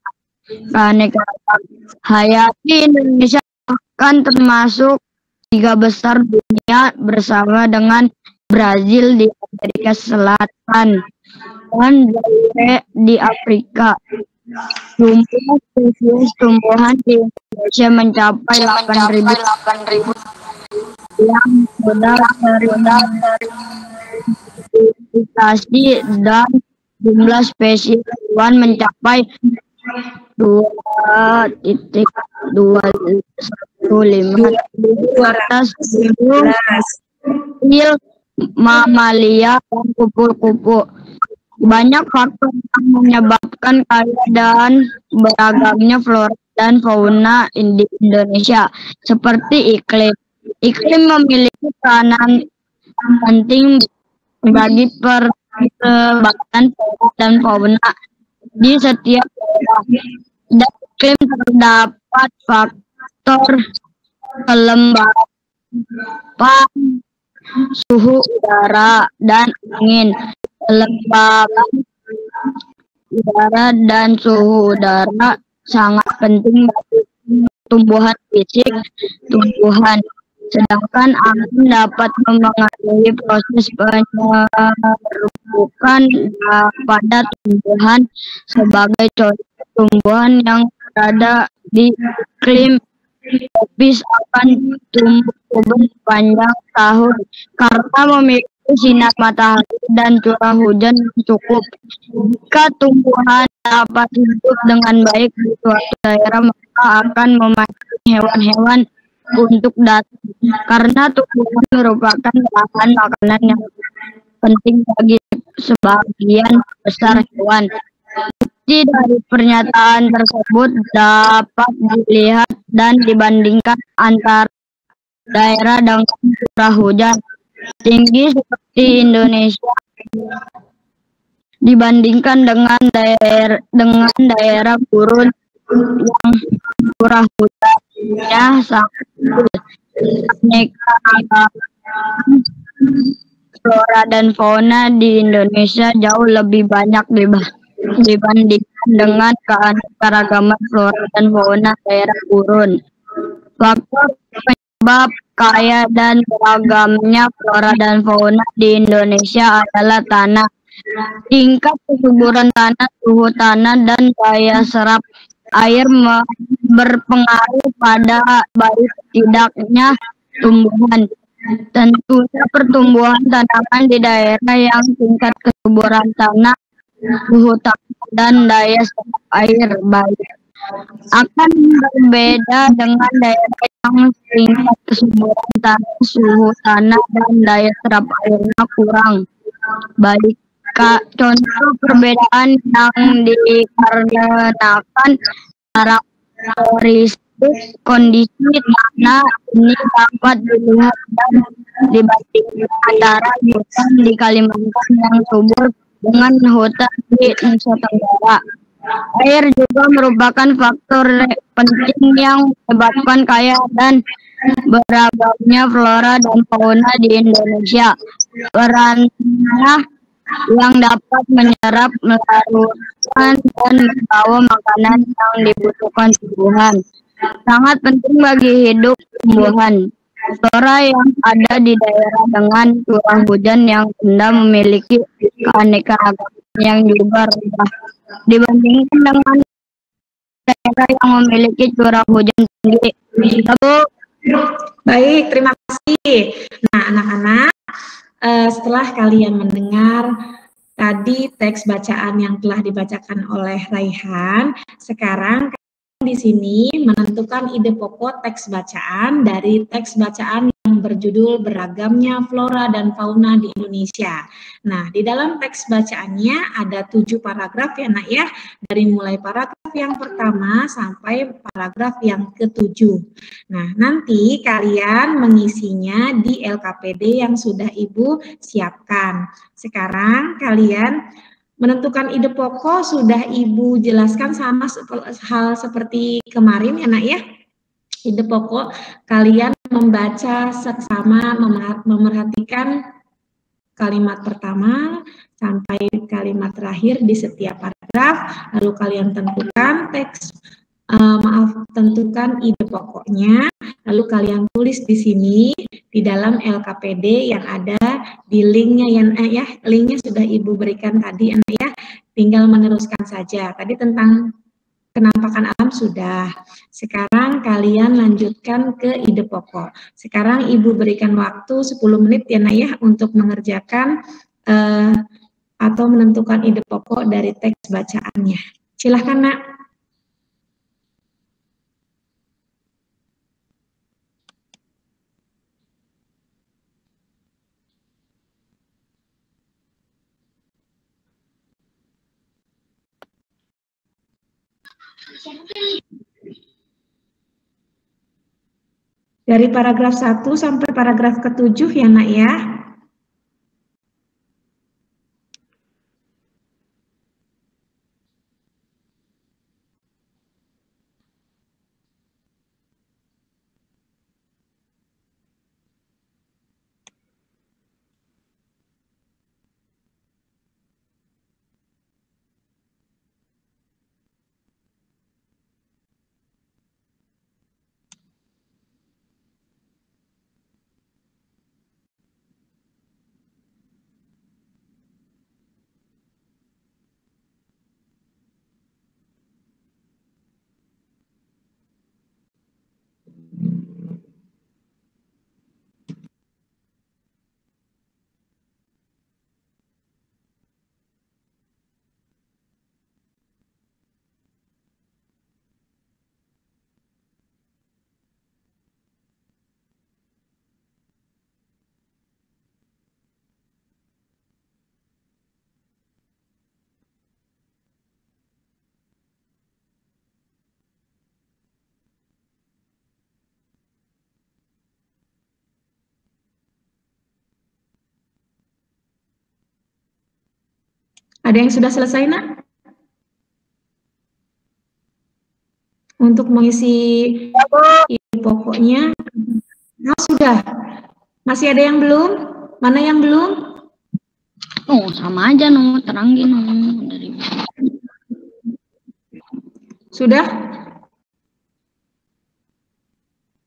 hayati Indonesia bahkan termasuk 3 besar dunia bersama dengan Brazil di Amerika Selatan dan Zaire di Afrika. Jumlah spesies tumbuhan di Indonesia mencapai 8.000 yang sudah teridentifikasi dan jumlah spesies hewan mencapai 2,215 mamalia dan kupu-kupu. Banyak faktor yang menyebabkan kaya dan beragamnya flora dan fauna di Indonesia, seperti iklim. Iklim memiliki peranan penting bagi perkembangan flora dan fauna di setiap daerah. Dan iklim terdapat faktor kelembapan, suhu udara, dan angin. Kelembaban udara dan suhu udara sangat penting bagi tumbuhan fisik tumbuhan, sedangkan angin dapat mempengaruhi proses penyerbukan pada tumbuhan. Sebagai contoh, tumbuhan yang berada di iklim tropis akan tumbuh subur sepanjang tahun karena memiliki sinar matahari dan curah hujan yang cukup. Jika tumbuhan dapat hidup dengan baik di suatu daerah, maka akan memancing hewan-hewan untuk datang, karena tumbuhan merupakan bahan makanan yang penting bagi sebagian besar hewan. Bukti dari pernyataan tersebut dapat dilihat dan dibandingkan antara daerah dengan curah hujan tinggi seperti Indonesia dibandingkan dengan daerah gurun yang curah hujannya sangat kecil. Aneka flora dan fauna di Indonesia jauh lebih banyak dibandingkan dengan keanekaragaman flora dan fauna daerah gurun. Faktor penyebab kaya dan beragamnya flora dan fauna di Indonesia adalah tanah. Tingkat kesuburan tanah, suhu tanah, dan daya serap air berpengaruh pada baik tidaknya tumbuhan. Tentunya pertumbuhan tanaman di daerah yang tingkat kesuburan tanah, suhu tanah, dan daya serap air baik akan berbeda dengan daerah yang tingkat kesuburan tanah, suhu tanah, dan daya serap airnya kurang baik. Contoh perbedaan yang dikarenakan karakteristik kondisi tanah ini dapat dilihat dan dibandingkan antara hutan di Kalimantan yang subur dengan hutan di Nusa Tenggara. Air juga merupakan faktor penting yang menyebabkan kaya dan beragamnya flora dan fauna di Indonesia. Perannya yang dapat menyerap, melarutkan, dan membawa makanan yang dibutuhkan tumbuhan sangat penting bagi hidup tumbuhan. Flora yang ada di daerah dengan curah hujan yang rendah memiliki keanekaragaman yang juga rendah dibandingkan dengan daerah yang memiliki curah hujan tinggi. Baik, terima kasih. Nah, anak-anak, setelah kalian mendengar tadi teks bacaan yang telah dibacakan oleh Raihan, sekarang kalian di sini menentukan ide pokok teks bacaan dari teks bacaan yang berjudul Beragamnya Flora dan Fauna di Indonesia. Nah, di dalam teks bacaannya ada 7 paragraf ya nak ya, dari mulai paragraf yang pertama sampai paragraf yang ke-7. Nah, nanti kalian mengisinya di LKPD yang sudah Ibu siapkan. Sekarang kalian menentukan ide pokok sudah Ibu jelaskan sama hal seperti kemarin ya nak ya. Ide pokok kalian membaca seksama, memerhatikan kalimat pertama sampai kalimat terakhir di setiap paragraf, lalu kalian tentukan tentukan ide pokoknya, lalu kalian tulis di sini di dalam LKPD yang ada di linknya ya, linknya sudah Ibu berikan tadi ya, tinggal meneruskan saja. Tadi tentang penampakan alam sudah. Sekarang kalian lanjutkan ke ide pokok. Sekarang Ibu berikan waktu 10 menit ya Nak ya untuk mengerjakan atau menentukan ide pokok dari teks bacaannya. Silahkan Nak. Dari paragraf 1 sampai paragraf ke-7 ya Nak ya. Ada yang sudah selesai, Nak? untuk mengisi ide pokoknya. Nah, sudah. Masih ada yang belum? Mana yang belum? Oh, sama aja no, terangin no. Dari Sudah?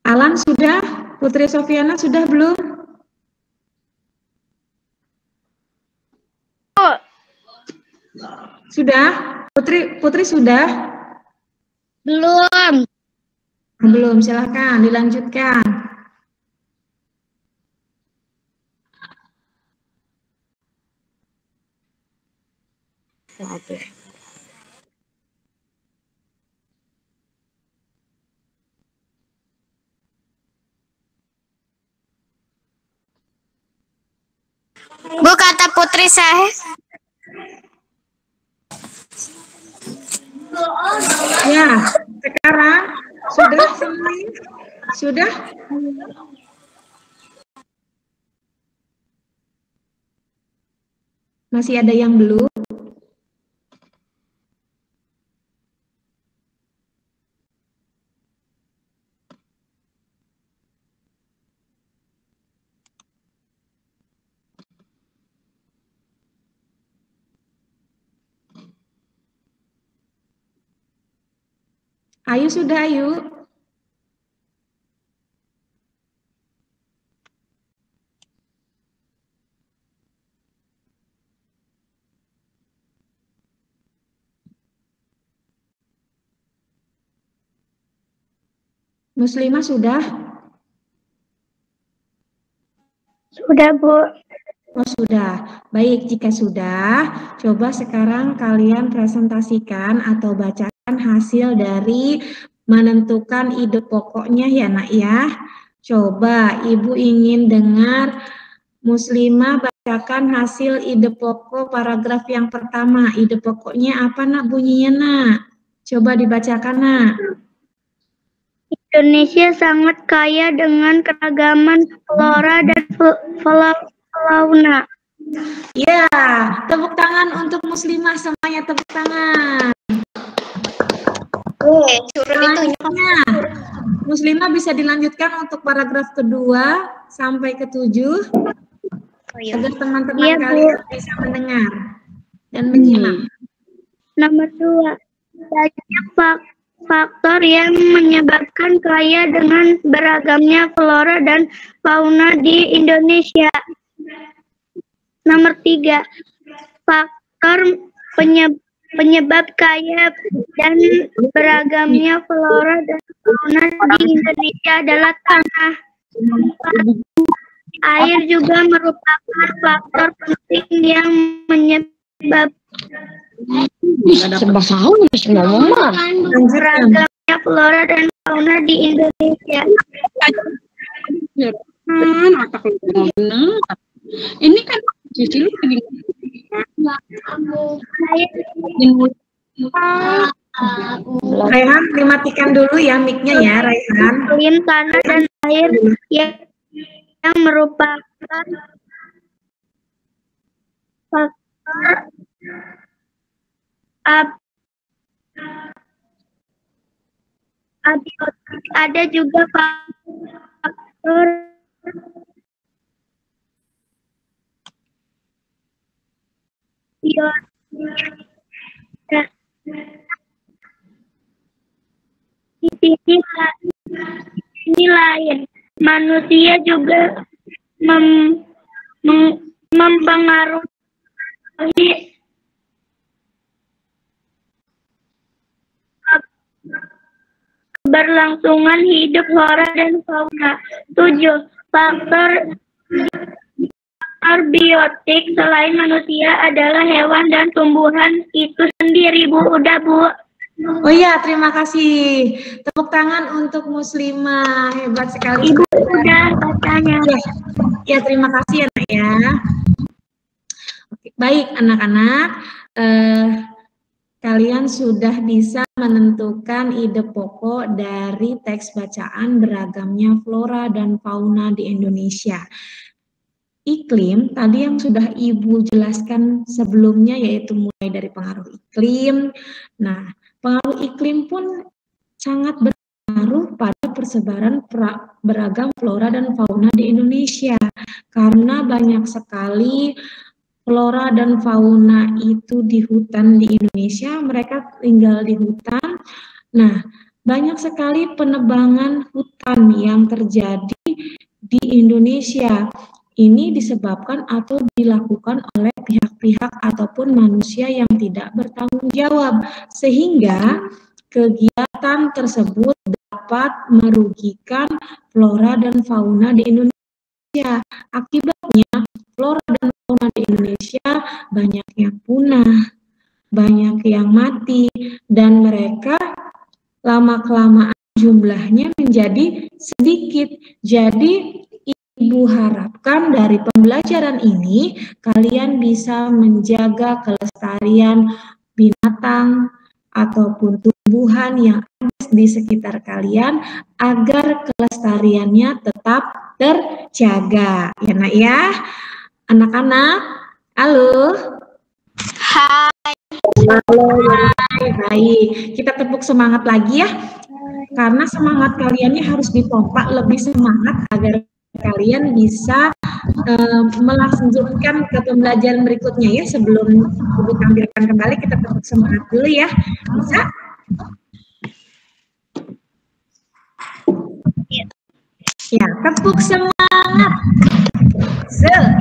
Alan sudah? Putri Sofiana sudah belum? Sudah? Putri sudah? belum. Belum, silahkan dilanjutkan. Oke. Bu, kata Putri saya. Ya, sekarang sudah semuanya? Sudah? Masih ada yang belum? Ayu sudah, Ayu? Muslimah sudah? Sudah, Bu. Oh, sudah. Baik, jika sudah, coba sekarang kalian presentasikan atau bacakan hasil dari menentukan ide pokoknya ya, Nak ya. Coba Ibu ingin dengar Muslimah bacakan hasil ide pokok paragraf yang pertama. Ide pokoknya apa, Nak, bunyinya, Nak? Coba dibacakan, Nak. Indonesia sangat kaya dengan keragaman flora dan fauna. Ya, tepuk tangan untuk Muslimah, semuanya tepuk tangan. Selanjutnya, Muslimah bisa dilanjutkan untuk paragraf kedua sampai ke-7 agar teman-teman kalian bisa mendengar dan menyimak. Nomor 2, banyak faktor yang menyebabkan kaya dengan beragamnya flora dan fauna di Indonesia. Nomor 3, faktor penyebab kaya dan beragamnya flora dan fauna di Indonesia adalah tanah. Air juga merupakan faktor penting yang menyebabkan beragamnya flora dan fauna di Indonesia. Ini kan Cici lu lagi Raihan, dimatikan dulu ya mic-nya ya, Raihan. Iklim tanah dan air yang merupakan faktor abiotik. Ada juga faktor biotik. Di sini lain, manusia juga mempengaruhi keberlangsungan hidup flora dan fauna. 7. Faktor biotik selain manusia adalah hewan dan tumbuhan itu sendiri, Bu. Udah, Bu. Oh iya, terima kasih. Tepuk tangan untuk Muslimah, hebat sekali. Ibu udah bacanya. Ya, terima kasih ya, Nak ya. Oke, baik anak-anak, kalian sudah bisa menentukan ide pokok dari teks bacaan beragamnya flora dan fauna di Indonesia. Iklim, tadi yang sudah Ibu jelaskan sebelumnya, yaitu mulai dari pengaruh iklim. Nah, pengaruh iklim pun sangat berpengaruh pada persebaran beragam flora dan fauna di Indonesia. Karena banyak sekali flora dan fauna itu di hutan di Indonesia, mereka tinggal di hutan. Nah, banyak sekali penebangan hutan yang terjadi di Indonesia. Ini disebabkan atau dilakukan oleh pihak-pihak ataupun manusia yang tidak bertanggung jawab, sehingga kegiatan tersebut dapat merugikan flora dan fauna di Indonesia. Akibatnya, flora dan fauna di Indonesia banyak yang punah, banyak yang mati, dan mereka lama-kelamaan jumlahnya menjadi sedikit. Jadi, Ibu harapkan dari pembelajaran ini kalian bisa menjaga kelestarian binatang ataupun tumbuhan yang ada di sekitar kalian agar kelestariannya tetap terjaga. Ya, Nak ya. Anak-anak, halo. Hai. Halo, hai. Baik. Kita tepuk semangat lagi ya. Karena semangat kaliannya harus dipompa lebih semangat agar kalian bisa melanjutkan ke pembelajaran berikutnya ya. Sebelum Ibu tampilkan kembali, kita tepuk semangat dulu ya. Bisa? Ya, tepuk semangat. Semangat.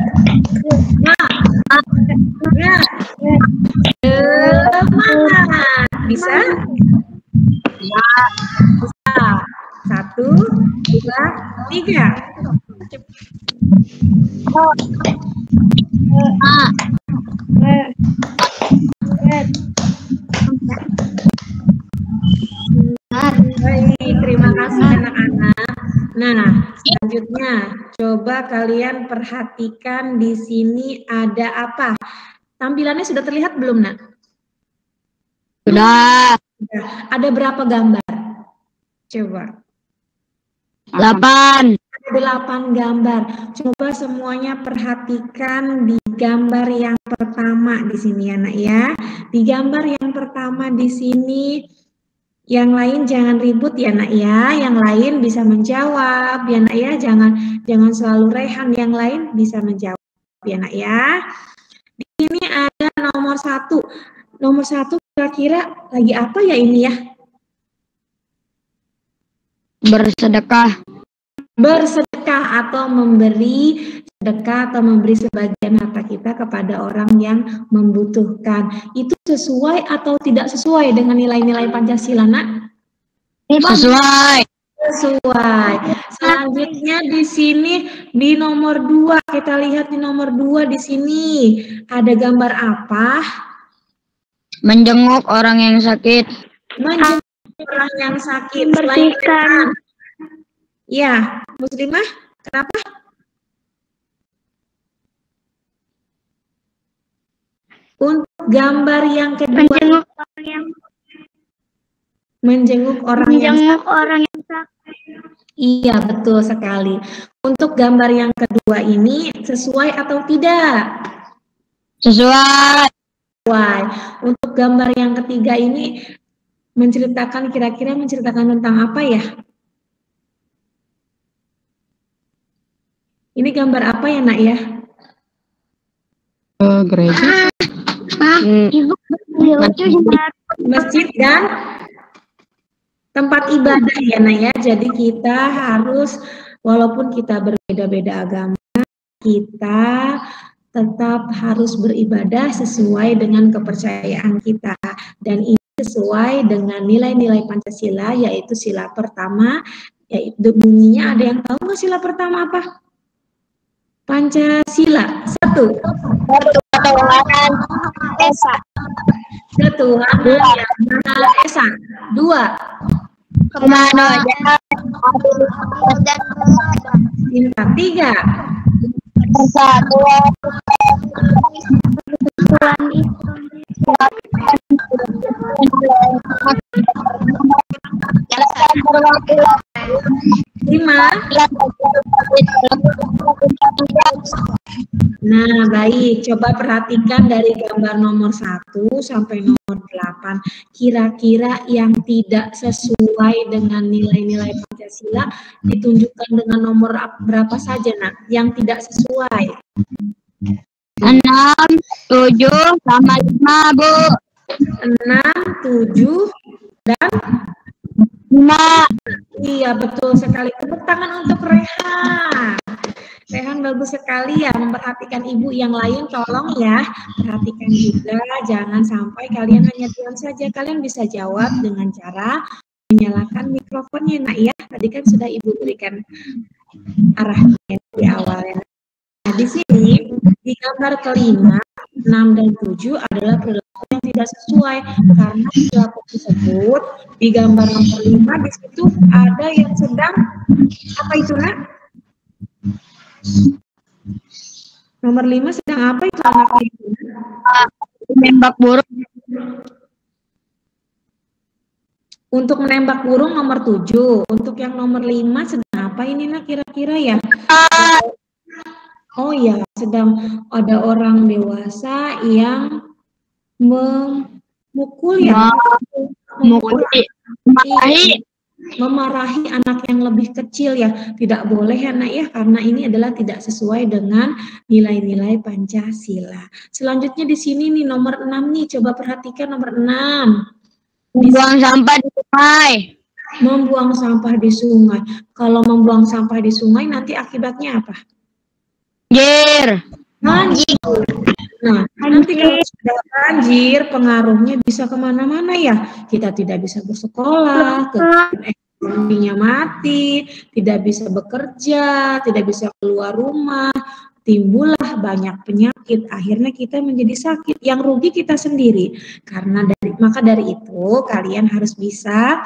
Bisa? Ya, bisa. 1, 2, 3. Baik, terima kasih anak-anak. Nah, selanjutnya coba kalian perhatikan di sini ada apa? Tampilannya sudah terlihat belum, Nak? Sudah. Ada berapa gambar? Coba. 8. 8 gambar. Coba semuanya perhatikan di gambar yang pertama di sini ya, Nak ya. Di gambar yang pertama di sini, yang lain jangan ribut ya, Nak ya. Yang lain bisa menjawab ya, Nak ya. Jangan selalu rehan, yang lain bisa menjawab ya, Nak ya. Di sini ada nomor 1. Nomor 1 kira-kira lagi apa ya ini ya? Bersedekah. Bersedekah atau memberi sedekah atau memberi sebagian harta kita kepada orang yang membutuhkan. Itu sesuai atau tidak sesuai dengan nilai-nilai Pancasila, Nak? Sesuai. Sesuai. Selanjutnya di sini di nomor 2, kita lihat di nomor 2 di sini ada gambar apa? Menjenguk orang yang sakit. Menjenguk orang yang sakit. Membersihkan. Ya, Muslimah, kenapa? Untuk gambar yang kedua, menjenguk orang yang sakit. Iya, betul sekali. Untuk gambar yang kedua ini sesuai atau tidak? Sesuai. Sesuai. Untuk gambar yang ketiga ini menceritakan, kira-kira menceritakan tentang apa ya? Ini gambar apa ya, Nak ya? Gereja. Ibu Masjid dan tempat ibadah ya, Nak ya. Jadi kita harus, walaupun kita berbeda-beda agama, kita tetap harus beribadah sesuai dengan kepercayaan kita. Dan ini sesuai dengan nilai-nilai Pancasila, yaitu sila pertama, yaitu bunyinya, ada yang tahu nggak sila pertama apa? Pancasila. 1. Ketuhanan Esa. Ketuhanan yang Maha Esa. 2. Kemanusiaan dan Cinta. 3. persatuan 5. Nah, baik. Coba perhatikan dari gambar nomor 1 sampai nomor 8. Kira-kira yang tidak sesuai dengan nilai-nilai Pancasila ditunjukkan dengan nomor berapa saja, Nak? Yang tidak sesuai. 6, 7, sama 5, Bu. 6, 7, dan 5. iya, betul sekali. Tepuk tangan untuk Rehan. Rehan bagus sekali ya memperhatikan ibu. Yang lain tolong ya perhatikan juga, jangan sampai kalian hanya diam saja. Kalian bisa jawab dengan cara menyalakan mikrofonnya, Nak ya. Tadi kan sudah ibu berikan arahnya di awal ya. Nah, di sini di gambar kelima 6 dan 7 adalah perilaku yang tidak sesuai, karena perilaku tersebut di gambar nomor 5 di situ ada yang sedang apa itu, Nak? Nomor 5 sedang apa itu anaknya itu? Menembak burung. Untuk menembak burung nomor 7. Untuk yang nomor 5 sedang apa ini, Nak, kira-kira ya? Oh ya, sedang ada orang dewasa yang memukul ya. Memarahi anak yang lebih kecil ya. Tidak boleh ya, Nak ya, karena ini adalah tidak sesuai dengan nilai-nilai Pancasila. Selanjutnya di sini nih nomor 6 nih, coba perhatikan nomor 6. Membuang sampah di sungai. Membuang sampah di sungai. Kalau membuang sampah di sungai nanti akibatnya apa? Banjir. Nah, nanti kalau sudah banjir, pengaruhnya bisa kemana-mana ya. Kita tidak bisa bersekolah, ekonominya mati, tidak bisa bekerja, tidak bisa keluar rumah, timbullah banyak penyakit. Akhirnya kita menjadi sakit. Yang rugi kita sendiri. Maka dari itu kalian harus bisa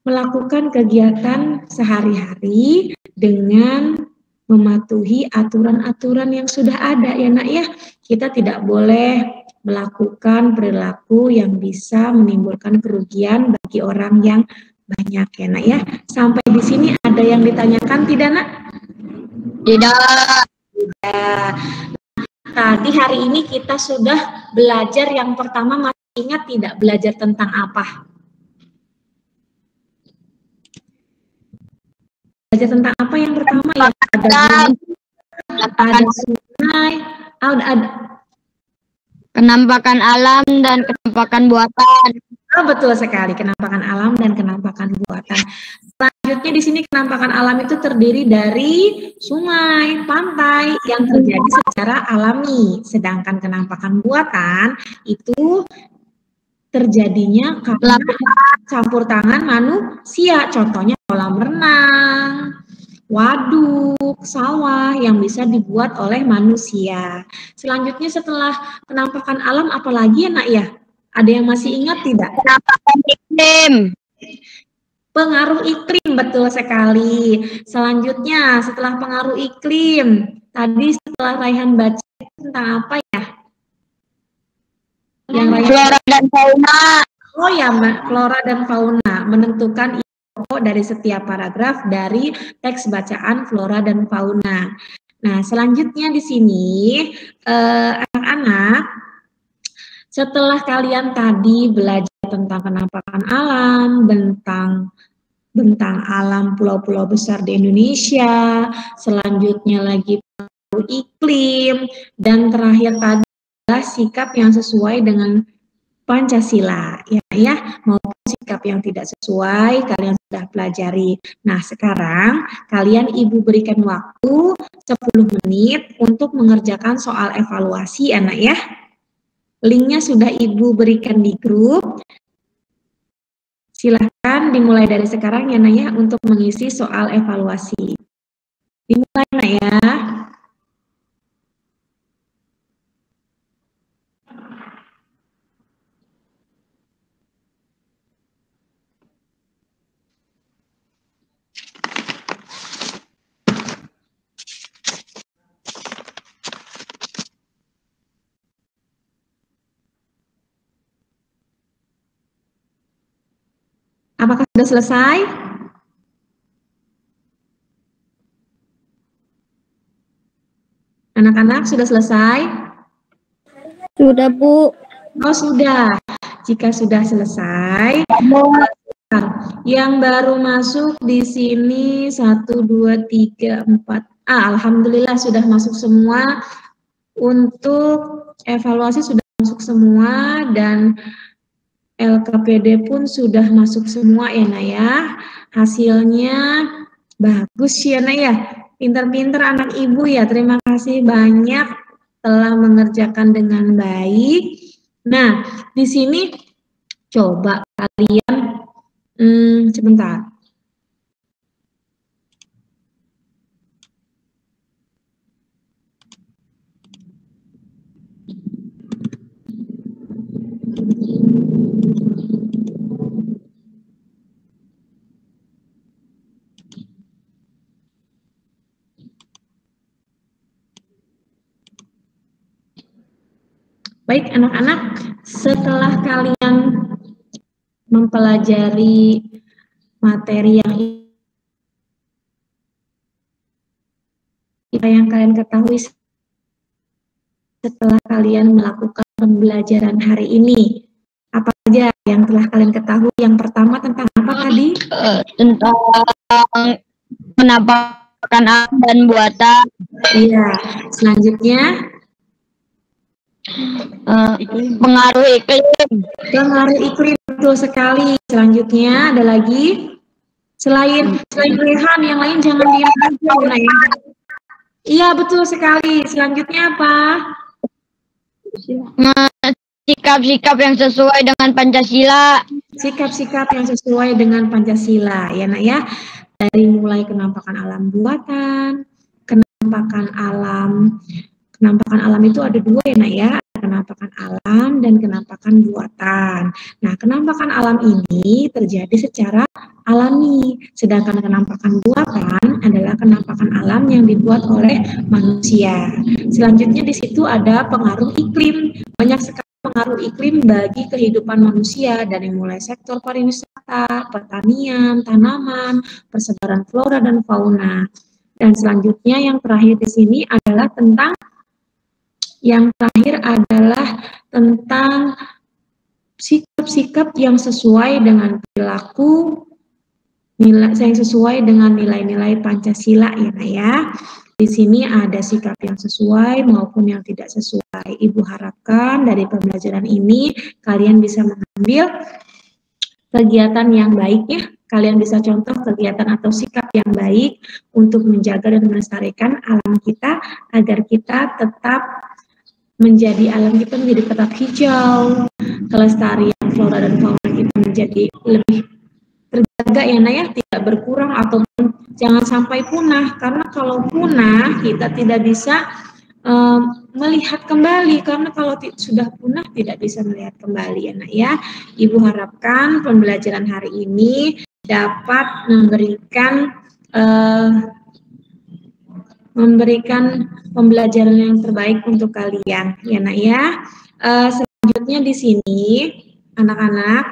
melakukan kegiatan sehari-hari dengan mematuhi aturan-aturan yang sudah ada ya, Nak ya. Kita tidak boleh melakukan perilaku yang bisa menimbulkan kerugian bagi orang yang banyak ya, Nak ya. Sampai di sini ada yang ditanyakan tidak, Nak? Tidak. Tidak. Tadi hari ini kita sudah belajar yang pertama, masih ingat tidak belajar tentang apa? Belajar tentang apa yang pertama ya? Ada sungai, ada penampakan alam dan kenampakan buatan. Oh, betul sekali, kenampakan alam dan kenampakan buatan. Selanjutnya di sini kenampakan alam itu terdiri dari sungai, pantai yang terjadi secara alami, sedangkan kenampakan buatan itu terjadinya karena campur tangan manusia, contohnya kolam renang, waduk, sawah yang bisa dibuat oleh manusia. Selanjutnya setelah penampakan alam apalagi ya, Nak ya? Ada yang masih ingat tidak? Penampakan iklim. Pengaruh iklim, betul sekali. Selanjutnya setelah pengaruh iklim, tadi setelah Raihan baca tentang apa ya? Yang Flora dan fauna. Oh ya, flora dan fauna, menentukan pokok dari setiap paragraf dari teks bacaan flora dan fauna. Nah, selanjutnya di sini anak-anak, setelah kalian tadi belajar tentang penampakan alam, tentang alam pulau-pulau besar di Indonesia, selanjutnya lagi iklim, dan terakhir tadi adalah sikap yang sesuai dengan Pancasila, ya, maupun sikap yang tidak sesuai kalian sudah pelajari. Nah, sekarang kalian ibu berikan waktu 10 menit untuk mengerjakan soal evaluasi, anak ya. Linknya sudah ibu berikan di grup. Silahkan dimulai dari sekarang ya, Nak ya, untuk mengisi soal evaluasi. Dimulai, Nak ya. Apakah sudah selesai? Anak-anak sudah selesai? Sudah, Bu. Oh, sudah. Jika sudah selesai, yang baru masuk di sini 1, 2, 3, 4. Alhamdulillah sudah masuk semua. Untuk evaluasi sudah masuk semua dan LKPD pun sudah masuk semua ya Nak ya. Hasilnya bagus ya Nak ya. Pintar-pintar anak ibu ya. Terima kasih banyak telah mengerjakan dengan baik. Nah, di sini coba kalian sebentar. Baik anak-anak, setelah kalian mempelajari materi yang kalian ketahui setelah kalian melakukan pembelajaran hari ini, apa saja yang telah kalian ketahui? Yang pertama tentang apa tadi? Tentang penampakan alam dan buatan. Iya, selanjutnya pengaruh iklim. pengaruh iklim, betul sekali. Selanjutnya ada lagi selain Rehan, yang lain jangan diam aja ya. Iya betul sekali. Selanjutnya apa? Sikap-sikap yang sesuai dengan Pancasila. Sikap-sikap yang sesuai dengan Pancasila ya Nak ya. Dari mulai kenampakan alam buatan, kenampakan alam itu ada dua ya Nak ya. Kenampakan alam dan kenampakan buatan. Nah, kenampakan alam ini terjadi secara alami, sedangkan kenampakan buatan adalah kenampakan alam yang dibuat oleh manusia. Selanjutnya di situ ada pengaruh iklim. Banyak sekali pengaruh iklim bagi kehidupan manusia, dari mulai sektor pariwisata, pertanian, tanaman, persebaran flora dan fauna. Dan selanjutnya yang terakhir di sini adalah tentang sikap-sikap yang sesuai dengan perilaku, yang sesuai dengan nilai-nilai Pancasila ya Nak ya. Di sini ada sikap yang sesuai maupun yang tidak sesuai. Ibu harapkan dari pembelajaran ini kalian bisa mengambil kegiatan yang baik ya. Kalian bisa contoh kegiatan atau sikap yang baik untuk menjaga dan melestarikan alam kita agar kita tetap alam kita menjadi tetap hijau, kelestarian flora dan fauna kita menjadi lebih terjaga ya Nak ya, tidak berkurang ataupun jangan sampai punah, karena kalau punah kita tidak bisa melihat kembali, karena kalau sudah punah tidak bisa melihat kembali ya Nak ya. Ibu harapkan pembelajaran hari ini dapat memberikan pembelajaran yang terbaik untuk kalian ya Nak ya. Selanjutnya di sini anak-anak,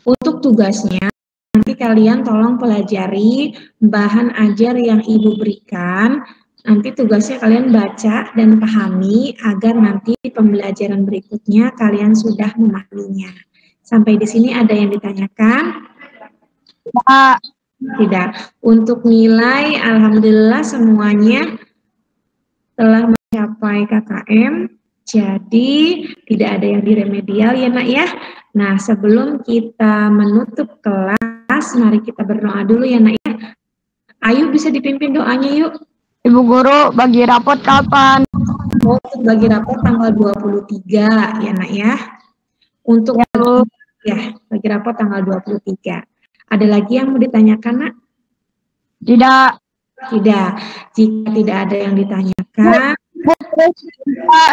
untuk tugasnya nanti kalian tolong pelajari bahan ajar yang Ibu berikan. Nanti tugasnya kalian baca dan pahami agar nanti pembelajaran berikutnya kalian sudah memahaminya. Sampai di sini ada yang ditanyakan? Tidak. Untuk nilai, alhamdulillah semuanya telah mencapai KKM, jadi tidak ada yang diremedial ya Nak ya. Nah, sebelum kita menutup kelas, mari kita berdoa dulu ya Nak ya. Ayo bisa dipimpin doanya yuk. Ibu Guru, bagi rapot kapan? Untuk bagi rapot tanggal 23 ya Nak ya. Untuk bagi rapot tanggal 23. Ada lagi yang mau ditanyakan Nak? Tidak. Tidak. Jika tidak ada yang ditanyakan,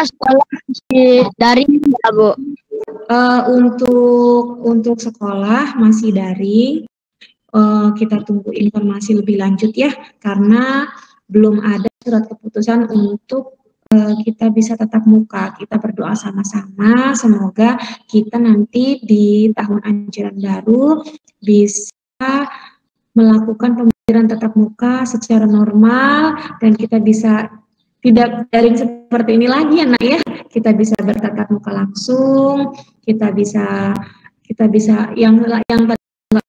sekolah daring ya Bu? Untuk sekolah masih daring. Kita tunggu informasi lebih lanjut ya, karena belum ada surat keputusan untuk kita bisa tatap muka. Kita berdoa sama-sama, semoga kita nanti di tahun ajaran baru bisa melakukan pembelajaran tatap muka secara normal dan kita bisa tidak daring seperti ini lagi ya nak ya. Kita bisa bertatap muka langsung, kita bisa yang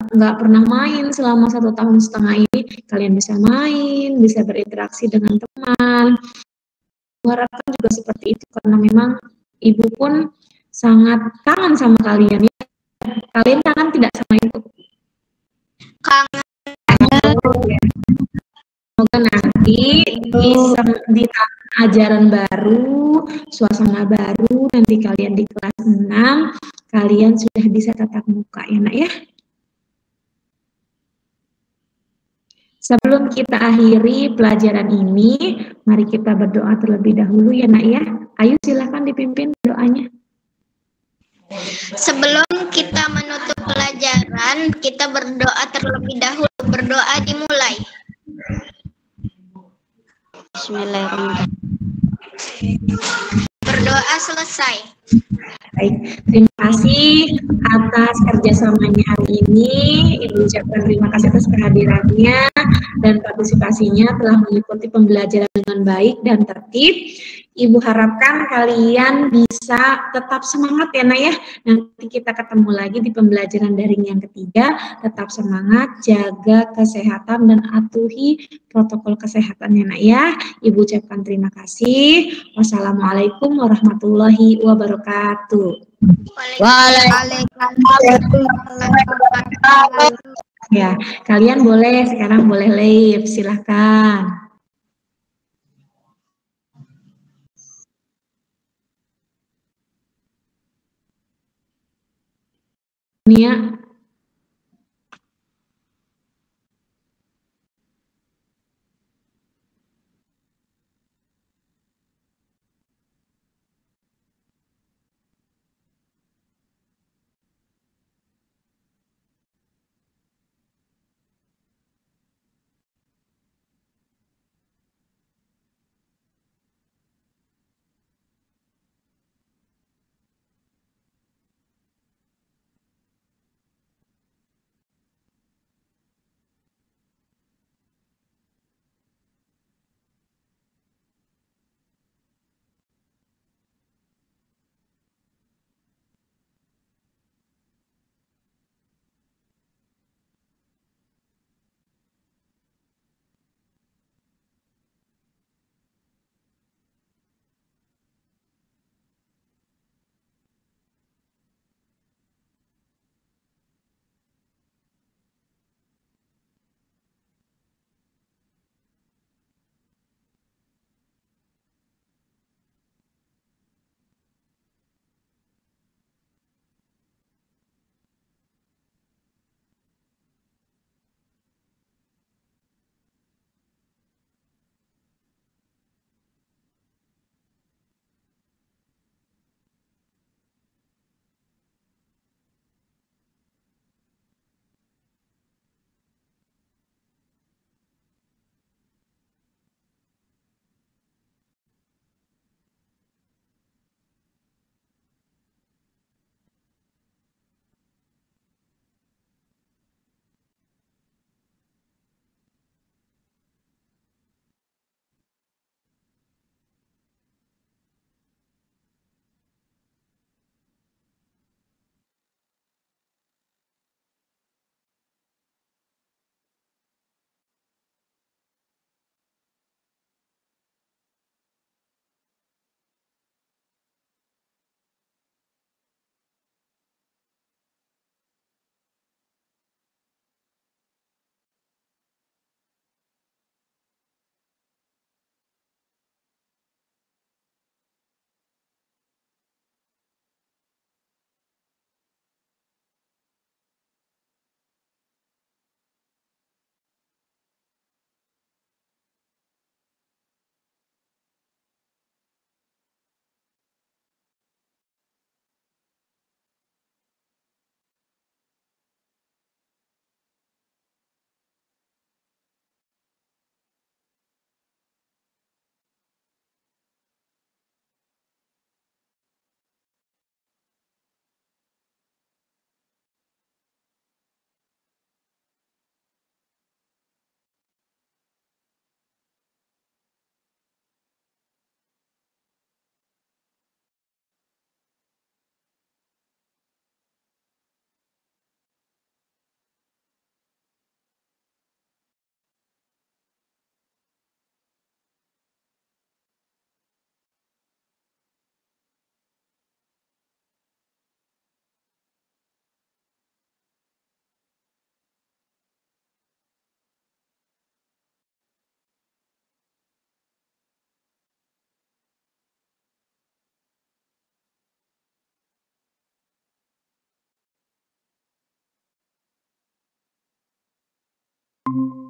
nggak pernah main selama 1,5 tahun ini, kalian bisa main, bisa berinteraksi dengan teman. Harapkan juga seperti itu karena memang ibu pun sangat kangen sama kalian ya. Kalian kangen tidak sama ibu? Kangen. Semoga nanti di tahun ajaran baru, suasana baru, nanti kalian di kelas 6, kalian sudah bisa tatap muka ya nak ya. Sebelum kita akhiri pelajaran ini, mari kita berdoa terlebih dahulu ya nak ya. Ayo silahkan dipimpin doanya. Sebelum kita menutup pelajaran, kita berdoa terlebih dahulu. Berdoa dimulai. Bismillahirrahmanirrahim. Berdoa selesai. Baik, terima kasih atas kerjasamanya hari ini. Ibu ucapkan terima kasih atas kehadirannya dan partisipasinya telah mengikuti pembelajaran dengan baik dan tertib. Ibu harapkan kalian bisa tetap semangat ya nak ya. Nanti kita ketemu lagi di pembelajaran daring yang ketiga. Tetap semangat, jaga kesehatan dan atuhi protokol kesehatan ya nak ya. Ibu ucapkan terima kasih. Wassalamualaikum warahmatullahi wabarakatuh. Waalaikumsalam. Ya, kalian sekarang boleh live, silahkan. Nia. kasih.